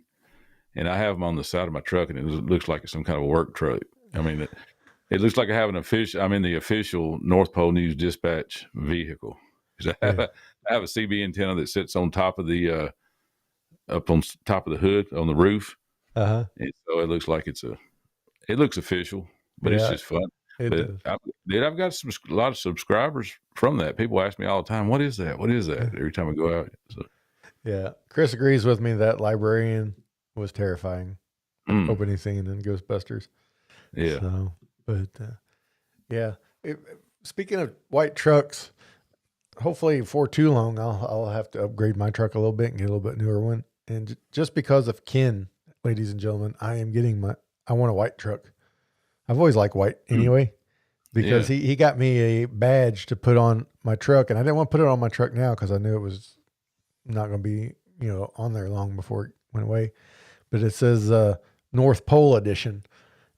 and I have them on the side of my truck, and it looks like it's some kind of a work truck. I mean, it looks like I have an official. I'm in the official North Pole News Dispatch vehicle. I have a CB antenna that sits on top of the up on top of the hood on the roof, and so it looks like it looks official, but it's just fun. But I've got a lot of subscribers from that. People ask me all the time, "What is that? What is that?" Every time I go out. So. Yeah, Chris agrees with me that librarian was terrifying. Opening scene in Ghostbusters. Yeah. So, but yeah. Speaking of white trucks, hopefully for too long, I'll have to upgrade my truck a little bit and get a little bit newer one. And just because of Ken, ladies and gentlemen, I want a white truck. I've always liked white anyway, because he got me a badge to put on my truck, and I didn't want to put it on my truck now because I knew it was not going to be, on there long before it went away. But it says North Pole Edition.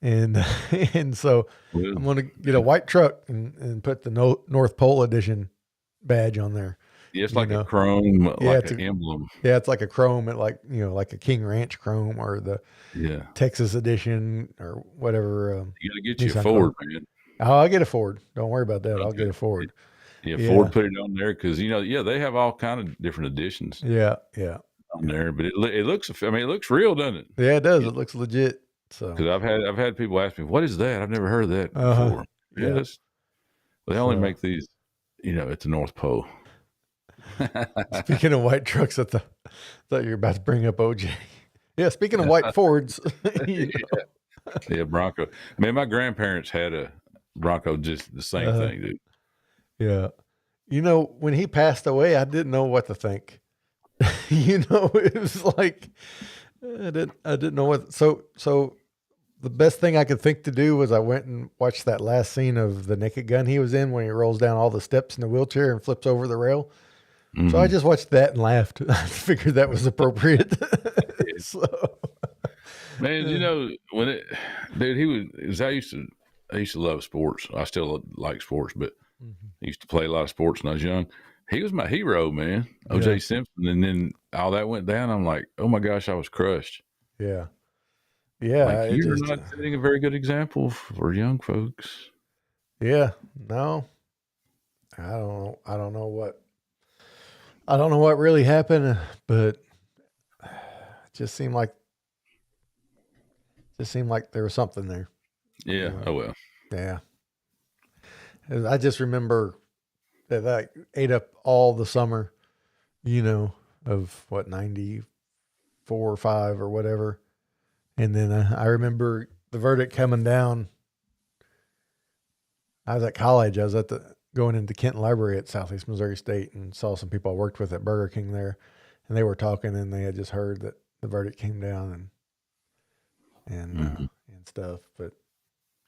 And so I'm going to get a white truck and put the North Pole Edition badge on there. Yeah, it's like a chrome, like an emblem. Yeah, it's like a chrome, like a King Ranch chrome or the Texas Edition or whatever. You got to get you a Ford, man. Oh, I'll get a Ford. Don't worry about that. Okay. I'll get a Ford. Yeah, Ford put it on there because they have all kind of different editions. Yeah. On there, but it looks. I mean, it looks real, doesn't it? Yeah, it does. It looks legit. So because I've had people ask me, "What is that? I've never heard of that before." Yeah, they only make these, at the North Pole. Speaking of white trucks, I thought you were about to bring up OJ. Yeah, speaking of white Fords. Yeah, Bronco. Man, my grandparents had a Bronco, just the same thing, dude. Yeah. When he passed away, I didn't know what to think. It was like I didn't know what. So the best thing I could think to do was I went and watched that last scene of The Naked Gun he was in when he rolls down all the steps in the wheelchair and flips over the rail. Mm-hmm. So I just watched that and laughed. I figured that was appropriate. So, man, dude, I used to love sports. I still like sports, but I used to play a lot of sports when I was young. He was my hero, man. O.J. Simpson. And then all that went down. I'm like, oh my gosh, I was crushed. Yeah. Yeah. You're not setting a very good example for young folks. Yeah. No. I don't know what really happened, but it just seemed like there was something there. Yeah. Oh well. Yeah. I just remember that I ate up all the summer, of 94 or 5 or whatever. And then I remember the verdict coming down. I was at college. I was going into Kenton Library at Southeast Missouri State and saw some people I worked with at Burger King there. And they were talking and they had just heard that the verdict came down and stuff. But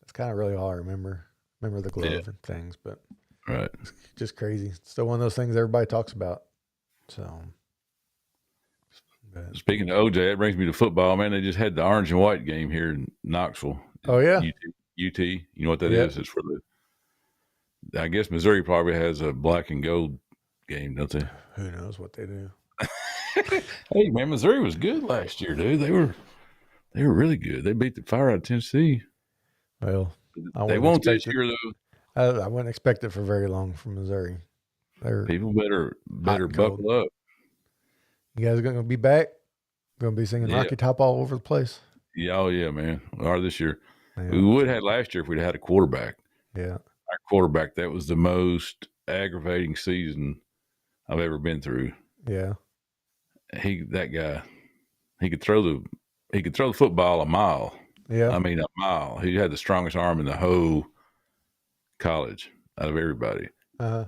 that's kind of really all I remember. Remember the glove and things, but right. It's just crazy. Still one of those things everybody talks about. So, speaking of OJ, that brings me to football, man. They just had the orange and white game here in Knoxville. Oh yeah, UT. You know what that is? It's for I guess Missouri probably has a black and gold game, don't they? Who knows what they do? Hey man, Missouri was good last year, dude. They were really good. They beat the fire out of Tennessee. Well, they won't this year though. I wouldn't expect it for very long from Missouri. People better buckle up. You guys are going to be back? Going to be singing Rocky Top all over the place? Yeah, oh yeah, man. We are this year. Yeah. We would have had last year if we'd had a quarterback. Yeah. Our quarterback, that was the most aggravating season I've ever been through. Yeah. That guy, he could throw the football a mile. Yeah. I mean, a mile. He had the strongest arm in the whole college out of everybody. Uh-huh.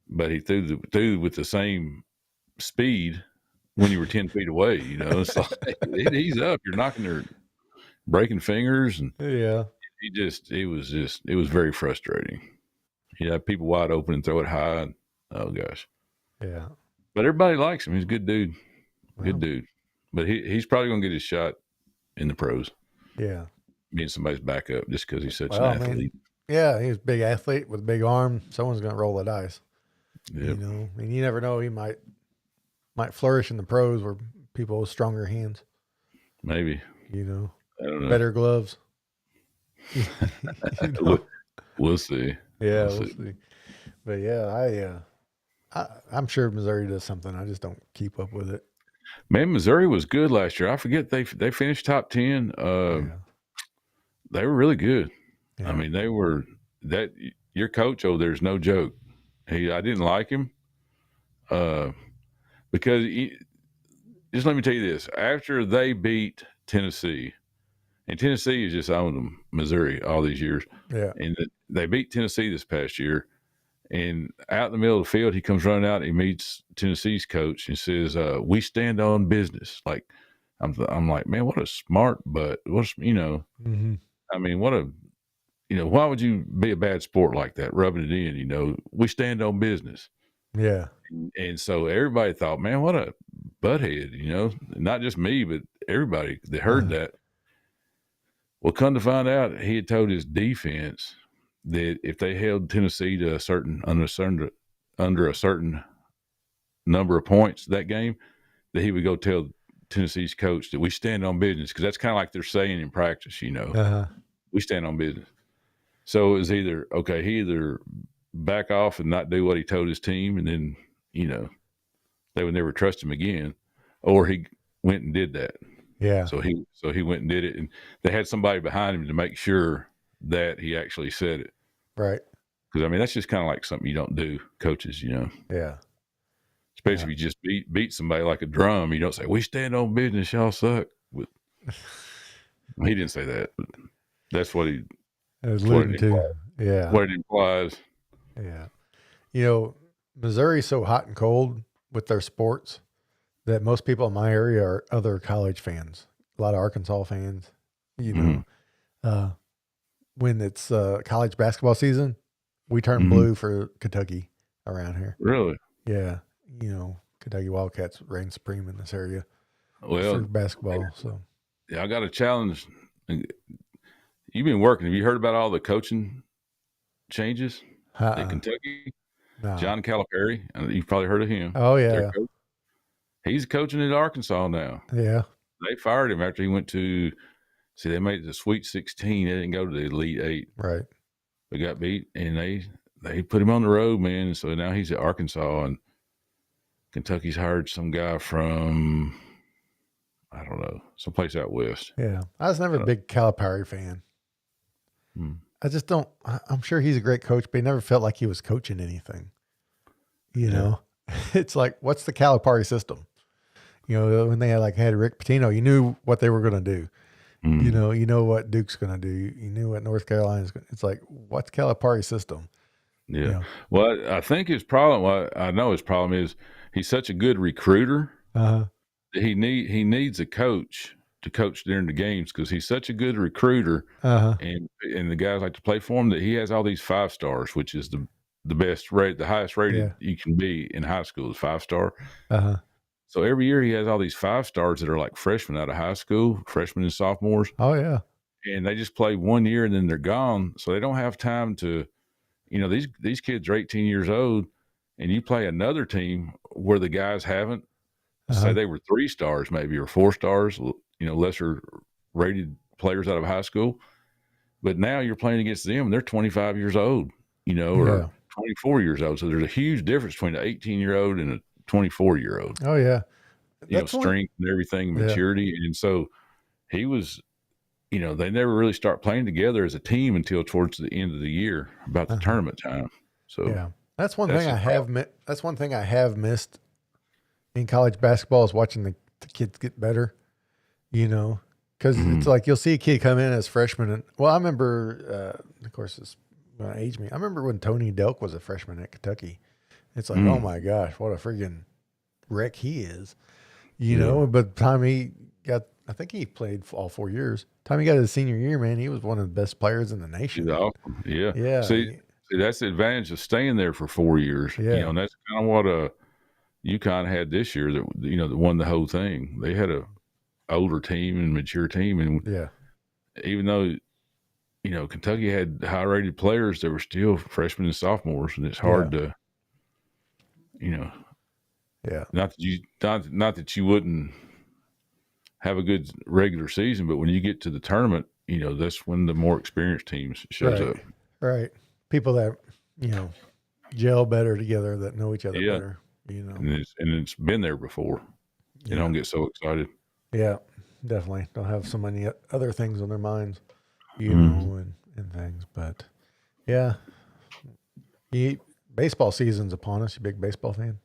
But he threw with the same speed when you were 10 feet away, It's like, he's up. You're breaking fingers. And yeah. it was very frustrating. People wide open and throw it high. And, oh, gosh. Yeah. But everybody likes him. He's a good dude. Good dude. But he's probably going to get his shot in the pros. Yeah. Being somebody's backup just because he's such an athlete. Yeah, he's a big athlete with a big arm. Someone's going to roll the dice. Yep. And you never know. He might flourish in the pros where people with stronger hands. maybe. You know, I don't know. better gloves. you We- know. We'll see. Yeah, We'll we'll see. see. But yeah, I'm sure Missouri does something. I just don't keep up with it. Man, Missouri was good last year. I forget they finished top 10. Yeah, They were really good. I yeah, mean, they were that your coach over there's no joke. I didn't like him uh, because just let me tell you this: after they beat Tennessee, and Tennessee has just owned them, Missouri, all these years, yeah. and they beat Tennessee this past year. And out in the middle of the field, he comes running out. And he meets Tennessee's coach and says, "We stand on business." Like I'm like, man, what a smart butt. Mm-hmm. I mean, what a why would you be a bad sport like that, rubbing it in? We stand on business. Yeah. And so everybody thought, man, what a butthead, not just me, but everybody that heard Uh, that. Well, come to find out, he had told his defense that if they held Tennessee to under a certain number of points that game, that he would go tell Tennessee's coach that we stand on business, because that's kind of like they're saying in practice, uh, we stand on business. So it was he either back off and not do what he told his team, and then they would never trust him again, or he went and did that. yeah. So he went and did it, and they had somebody behind him to make sure that he actually said it. Right. Because I mean, that's just kind of like something you don't do, coaches. Yeah. Especially Yeah. if you just beat somebody like a drum. You don't say we stand on business, y'all suck. But he didn't say that, but that's what he I was that's what it alluding to. implies. Yeah. What it implies. Yeah. You know, Missouri's so hot and cold with their sports that most people in my area are other college fans. A lot of Arkansas fans. You Mm-hmm. know, uh, when it's college basketball season, we turn Mm-hmm. blue for Kentucky around here. Really? Yeah. Kentucky Wildcats reign supreme in this area for Well, basketball. So, I got a challenge. You've been working. Have you heard about all the coaching changes at uh-uh. Kentucky? No. John Calipari, you've probably heard of him. Oh, Their yeah. coach. He's coaching at Arkansas now. Yeah. They fired him after he went to they made it to Sweet 16. They didn't go to the Elite 8. Right. They got beat, and they put him on the road, man. So now he's at Arkansas, and Kentucky's hired some guy from, I don't know, someplace out west. Yeah. I was never a big Calipari fan. I just don't. I'm sure he's a great coach, but he never felt like he was coaching anything. It's like, what's the Calipari system? When they had Rick Pitino, you knew what they were going to do. You know what Duke's going to do. You knew what North Carolina's going to. It's like, what's Calipari system? Yeah. Well, I think his problem, I know his problem is he's such a good recruiter. Uh-huh. That he needs a coach to coach during the games, because he's such a good recruiter, Uh-huh. and the guys like to play for him, that he has all these 5 stars, which is the best rate, the highest rated you can be in high school is 5-star. Uh-huh. So every year he has all these 5 stars that are like freshmen out of high school, freshmen and sophomores. Oh, yeah. And they just play 1 year and then they're gone. So they don't have time to, these kids are 18 years old, and you play another team where the guys haven't, say they were 3 stars maybe, or 4 stars, lesser rated players out of high school. But now you're playing against them and they're 25 years old, or 24 years old. So there's a huge difference between an 18-year-old and a 24-year-old. Oh, yeah. Strength and everything, maturity. And so he was, they never really start playing together as a team until towards the end of the year, about the tournament time. So yeah, that's one thing I have. That's one thing I have missed in college basketball is watching the kids get better. Because it's like you'll see a kid come in as freshman, and I remember, of course, it's going to age me. I remember when Tony Delk was a freshman at Kentucky. It's like, oh my gosh, what a freaking wreck he is. But the time he got, I think he played all 4 years. Time he got his senior year, man, he was one of the best players in the nation. He's awesome. Yeah. Yeah. See, that's the advantage of staying there for 4 years. Yeah. And that's kind of what UConn had this year that won the whole thing. They had a older team and mature team, and even though Kentucky had high rated players, there were still freshmen and sophomores, and it's hard to not that you wouldn't have a good regular season, but when you get to the tournament, that's when the more experienced teams shows up. Right. People that, gel better together, that know each other Yeah. better, And it's been there before. They don't get so excited. Yeah, definitely. Don't have so many other things on their minds, Mm-hmm. and things. But yeah, baseball season's upon us. You big baseball fan?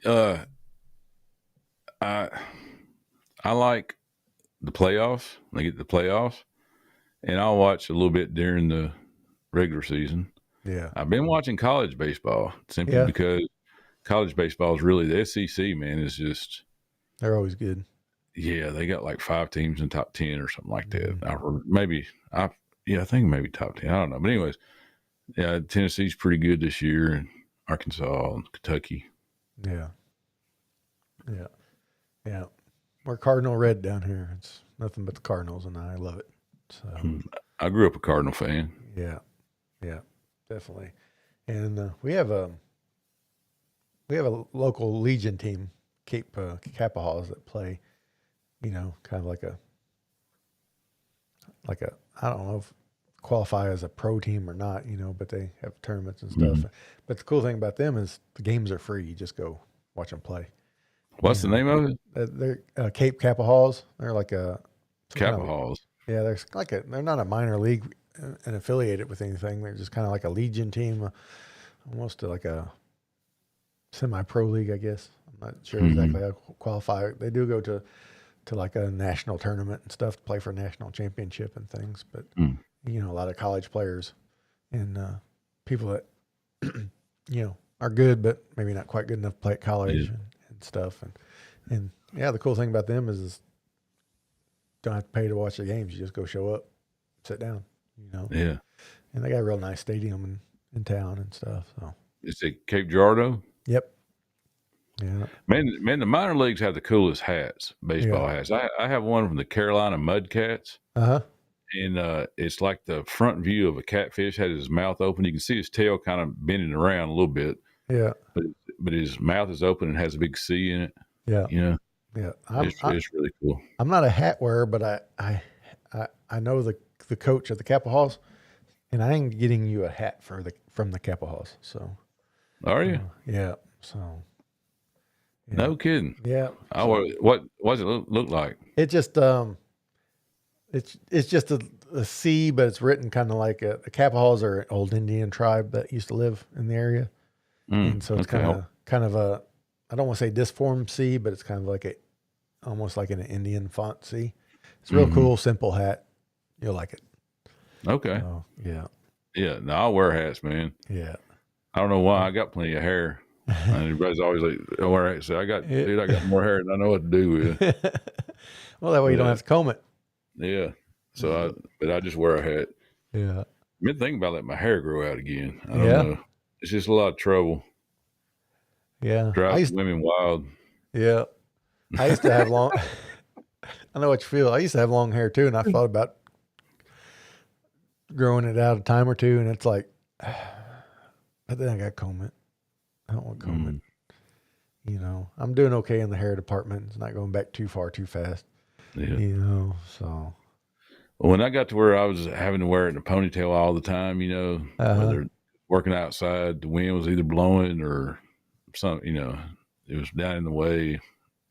Uh, I I like the playoffs. They get the playoffs, and I'll watch a little bit during the regular season. Yeah. I've been watching college baseball simply Yeah. because college baseball is really the SEC. Man, is just They're always good. Yeah, they got like 5 teams in top 10 or something like that. I think maybe top 10. I don't know, but anyways, yeah, Tennessee's pretty good this year, and Arkansas and Kentucky. Yeah. Yeah. Yeah. We're Cardinal red down here. It's nothing but the Cardinals, and I love it. So I grew up a Cardinal fan. yeah, definitely. And we have a local Legion team, Cape Capahaws, that play, kind of like a I don't know if qualify as a pro team or not, but they have tournaments and stuff. Mm-hmm. But the cool thing about them is the games are free. You just go watch them play. What's the name of it? They're Cape Capahaws. They're like Capahaws. They're not a minor league and affiliated with anything. They're just kind of like a Legion team, almost like a semi-pro league, I guess. I'm not sure exactly how to qualify. They do go to like a national tournament and stuff to play for a national championship and things. But a lot of college players and people that are good, but maybe not quite good enough to play at college and stuff. And the cool thing about them is don't have to pay to watch the games. You just go show up, sit down. Yeah. And they got a real nice stadium in town and stuff. So Is it Cape Girardeau? Yep. Yeah. Man, the minor leagues have the coolest hats, baseball hats. I have one from the Carolina Mudcats. Uh-huh. And it's like the front view of a catfish, had his mouth open. You can see his tail kind of bending around a little bit. Yeah. But his mouth is open and has a big C in it. Yeah. Yeah. It's really cool. I'm not a hat wearer, but I know the coach of the Capahaws, and I am getting you a hat from the Capahaws. So Are you? Yeah. So No kidding. Yeah. What does it look like? It just it's just a C, but it's written kind of like the Capahaws are an old Indian tribe that used to live in the area, and so it's kind of a, I don't want to say disformed C, but it's kind of like almost like an Indian font C. It's a real cool, simple hat. You'll like it. Okay. Yeah. Yeah. No, I'll wear hats, man. Yeah. I don't know why. I got plenty of hair. And everybody's always like, "I wear hats." So I got more hair than I know what to do with. Well, that way you don't have to comb it. Yeah. So I just wear a hat. Yeah. I've been thinking about letting my hair grow out again. I don't know. It's just a lot of trouble. Yeah. Drives women wild. Yeah. I used to have long. I know what you feel. I used to have long hair too, and I thought about growing it out a time or two, and it's like, but then I got to comb it. I don't want to comb it. I'm doing okay in the hair department. It's not going back too far too fast. Yeah. So. Well, when I got to where I was having to wear it in a ponytail all the time, whether working outside, the wind was either blowing or something, it was down in the way.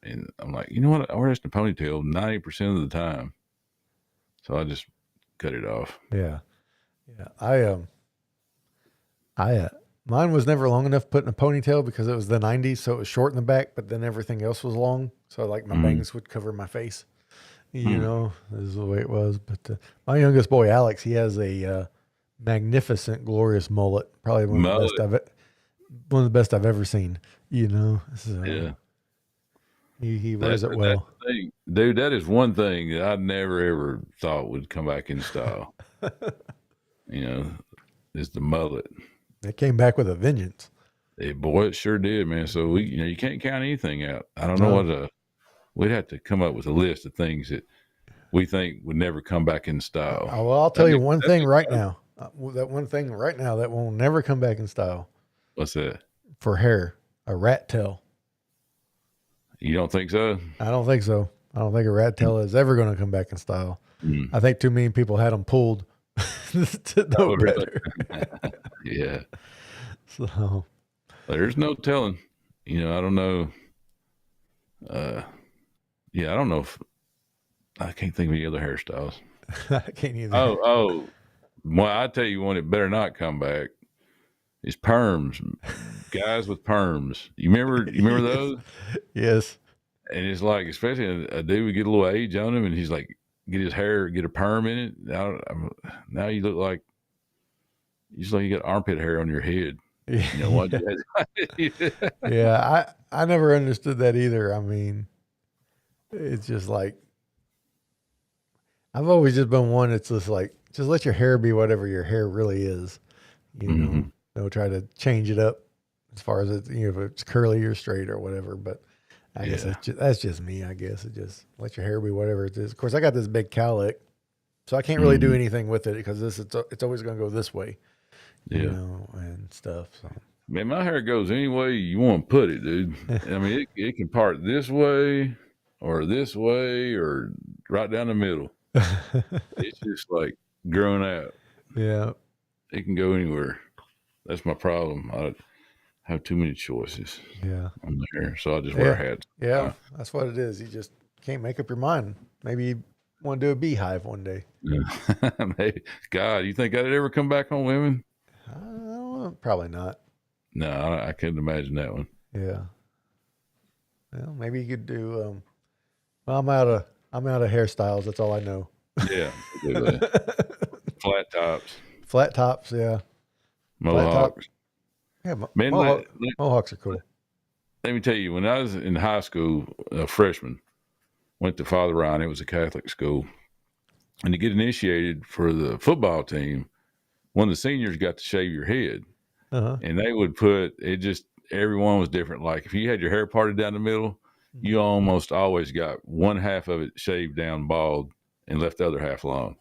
And I'm like, you know what? I wear this in a ponytail 90% of the time. So I just cut it off. Yeah. Yeah. Mine was never long enough to put in a ponytail because it was the 90s. So it was short in the back, but then everything else was long. So like my bangs would cover my face, this is the way it was. But my youngest boy, Alex, he has a magnificent, glorious mullet. Probably one of the best I've ever seen, So, yeah. He wears it well. Dude, that is one thing that I never ever thought would come back in style. Is the mullet. It came back with a vengeance. Boy, it sure did, man. So you can't count anything out. I don't know we'd have to come up with a list of things that we think would never come back in style. Well, I'll tell you one thing right now. That one thing right now that will never come back in style. What's that? For hair, a rat tail. You don't think so? I don't think so. I don't think a rat tail is ever going to come back in style. Mm. I think too many people had them pulled to know Really? better. Yeah. So There's no telling. I don't know. Yeah, I don't know if I can't think of any other hairstyles. I can't either. Oh, well, I tell you one, it better not come back. It's perms, guys with perms. You remember those? Yes. And it's like, especially a dude would get a little age on him, and he's like, get a perm in it. Now you look like you got armpit hair on your head. What? Yeah, I never understood that either. I mean, it's just like I've always just been one. It's just like just let your hair be whatever your hair really is. Mm-hmm. Don't try to change it up as far as it's if it's curly or straight or whatever. But I guess that's just me. I guess it just let your hair be whatever it is. Of course, I got this big cowlick, so I can't really do anything with it because it's always going to go this way. And stuff. So. Man, my hair goes any way you want to put it, dude. I mean, it can part this way or right down the middle. It's just like growing out. Yeah. It can go anywhere. That's my problem. I have too many choices. Yeah. On the hair, so I just wear hats. Yeah, that's what it is. You just can't make up your mind. Maybe you want to do a beehive one day. Yeah. Maybe. God, you think I'd ever come back on women? Probably not. No, I couldn't imagine that one. Yeah. Well, maybe you could do. Well, I'm out of hairstyles. That's all I know. Yeah. Flat tops. Flat tops. Yeah. Mohawks. Yeah. Man, Mohawks are cool. Let me tell you, when I was in high school, a freshman, went to Father Ryan. It was a Catholic school, and to get initiated for the football team, one of the seniors got to shave your head. And they would put it just everyone was different. Like if you had your hair parted down the middle, you almost always got one half of it shaved down bald and left the other half long.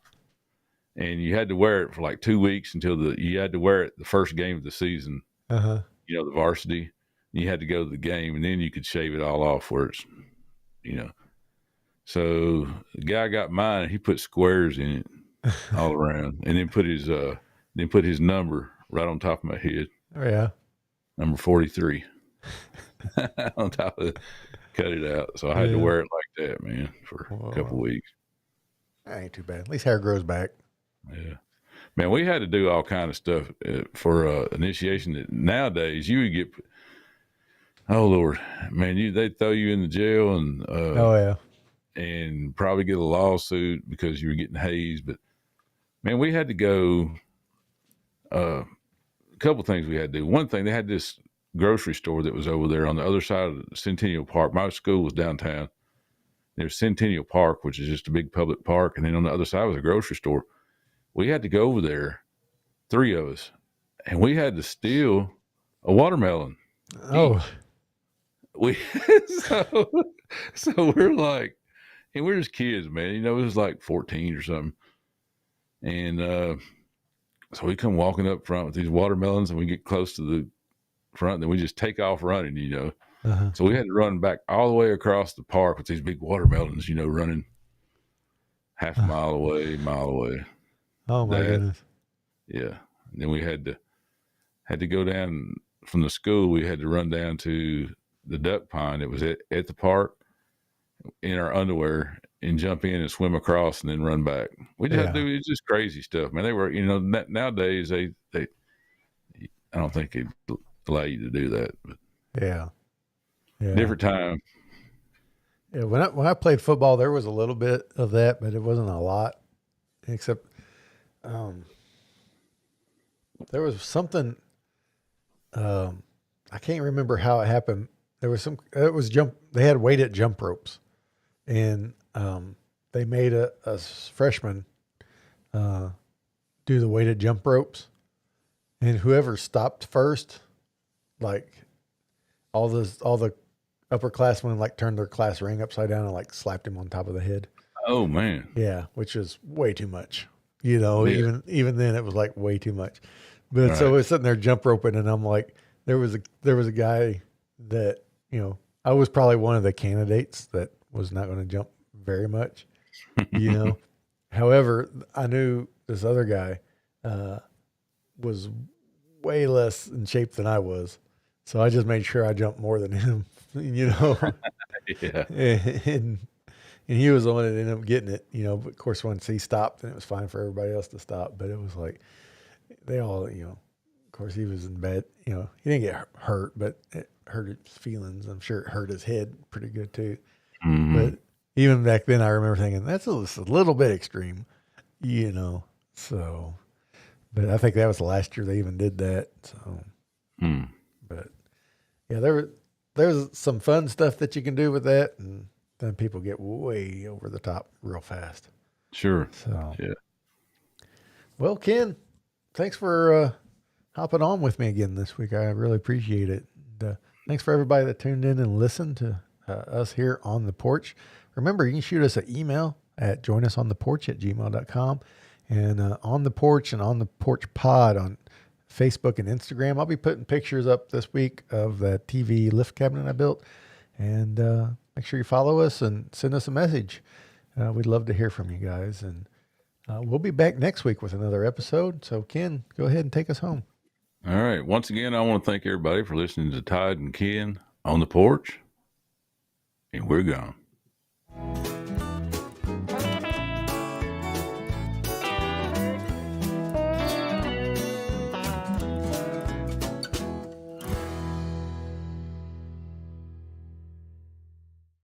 And you had to wear it for like 2 weeks until you had to wear it the first game of the season. The varsity. You had to go to the game, and then you could shave it all off where it's, So the guy got mine. He put squares in it all around, and then put his number right on top of my head. Oh yeah, number 43 on top of it. Cut it out, so I had to wear it like that, man, for a couple of weeks. That ain't too bad. At least hair grows back. Yeah, man, we had to do all kind of stuff for initiation. That nowadays you would get. Oh Lord, man, they'd throw you in the jail and and probably get a lawsuit because you were getting hazed. But man, we had to go. A couple things we had to do. One thing, they had this grocery store that was over there on the other side of Centennial Park. My school was downtown. There's Centennial Park, which is just a big public park, and then on the other side was a grocery store. We had to go over there, 3 of us, and we had to steal a watermelon. Oh, so we're like, and we're just kids, man. It was like 14 or something, and so we come walking up front with these watermelons, and we get close to the front, and then we just take off running, So we had to run back all the way across the park with these big watermelons, running half a mile away. Oh my goodness. Yeah. And then we had to go down from the school. We had to run down to the duck pond. It was at the park in our underwear and jump in and swim across and then run back. We just had to do, it's just crazy stuff, man. They were, nowadays they I don't think they'd allow you to do that, but yeah. Different time. Yeah. When I played football, there was a little bit of that, but it wasn't a lot, except, there was something, I can't remember how it happened. There was they had weighted jump ropes, and they made a freshman do the weighted jump ropes, and whoever stopped first, like all the upperclassmen like turned their class ring upside down and like slapped him on top of the head. Oh man. Yeah, which is way too much. Even then it was like way too much. But so we're sitting there jump roping, and I'm like, there was a guy that, I was probably one of the candidates that was not going to jump very much, you know. However, I knew this other guy was way less in shape than I was. So I just made sure I jumped more than him, you know. Yeah. and and he was the one that ended up getting it, you know. But of course, once he stopped, then it was fine for everybody else to stop. But it was like they all, you know. Of course, he was in bed. You know, he didn't get hurt, but it hurt his feelings. I'm sure it hurt his head pretty good too. Mm-hmm. But even back then, I remember thinking that's just a little bit extreme, you know. So, but I think that was the last year they even did that. So, but yeah, there's some fun stuff that you can do with that, and then people get way over the top real fast. Sure. So, Yeah. well, Ken, thanks for hopping on with me again this week. I really appreciate it. And, thanks for everybody that tuned in and listened to us here on the porch. Remember, you can shoot us an email at joinusontheporch@gmail.com, and on the porch and on the porch pod on Facebook and Instagram. I'll be putting pictures up this week of the TV lift cabinet I built, and make sure you follow us and send us a message. We'd love to hear from you guys, and we'll be back next week with another episode. So, Ken, go ahead and take us home. All right. Once again, I want to thank everybody for listening to Todd and Ken on the porch, and we're gone.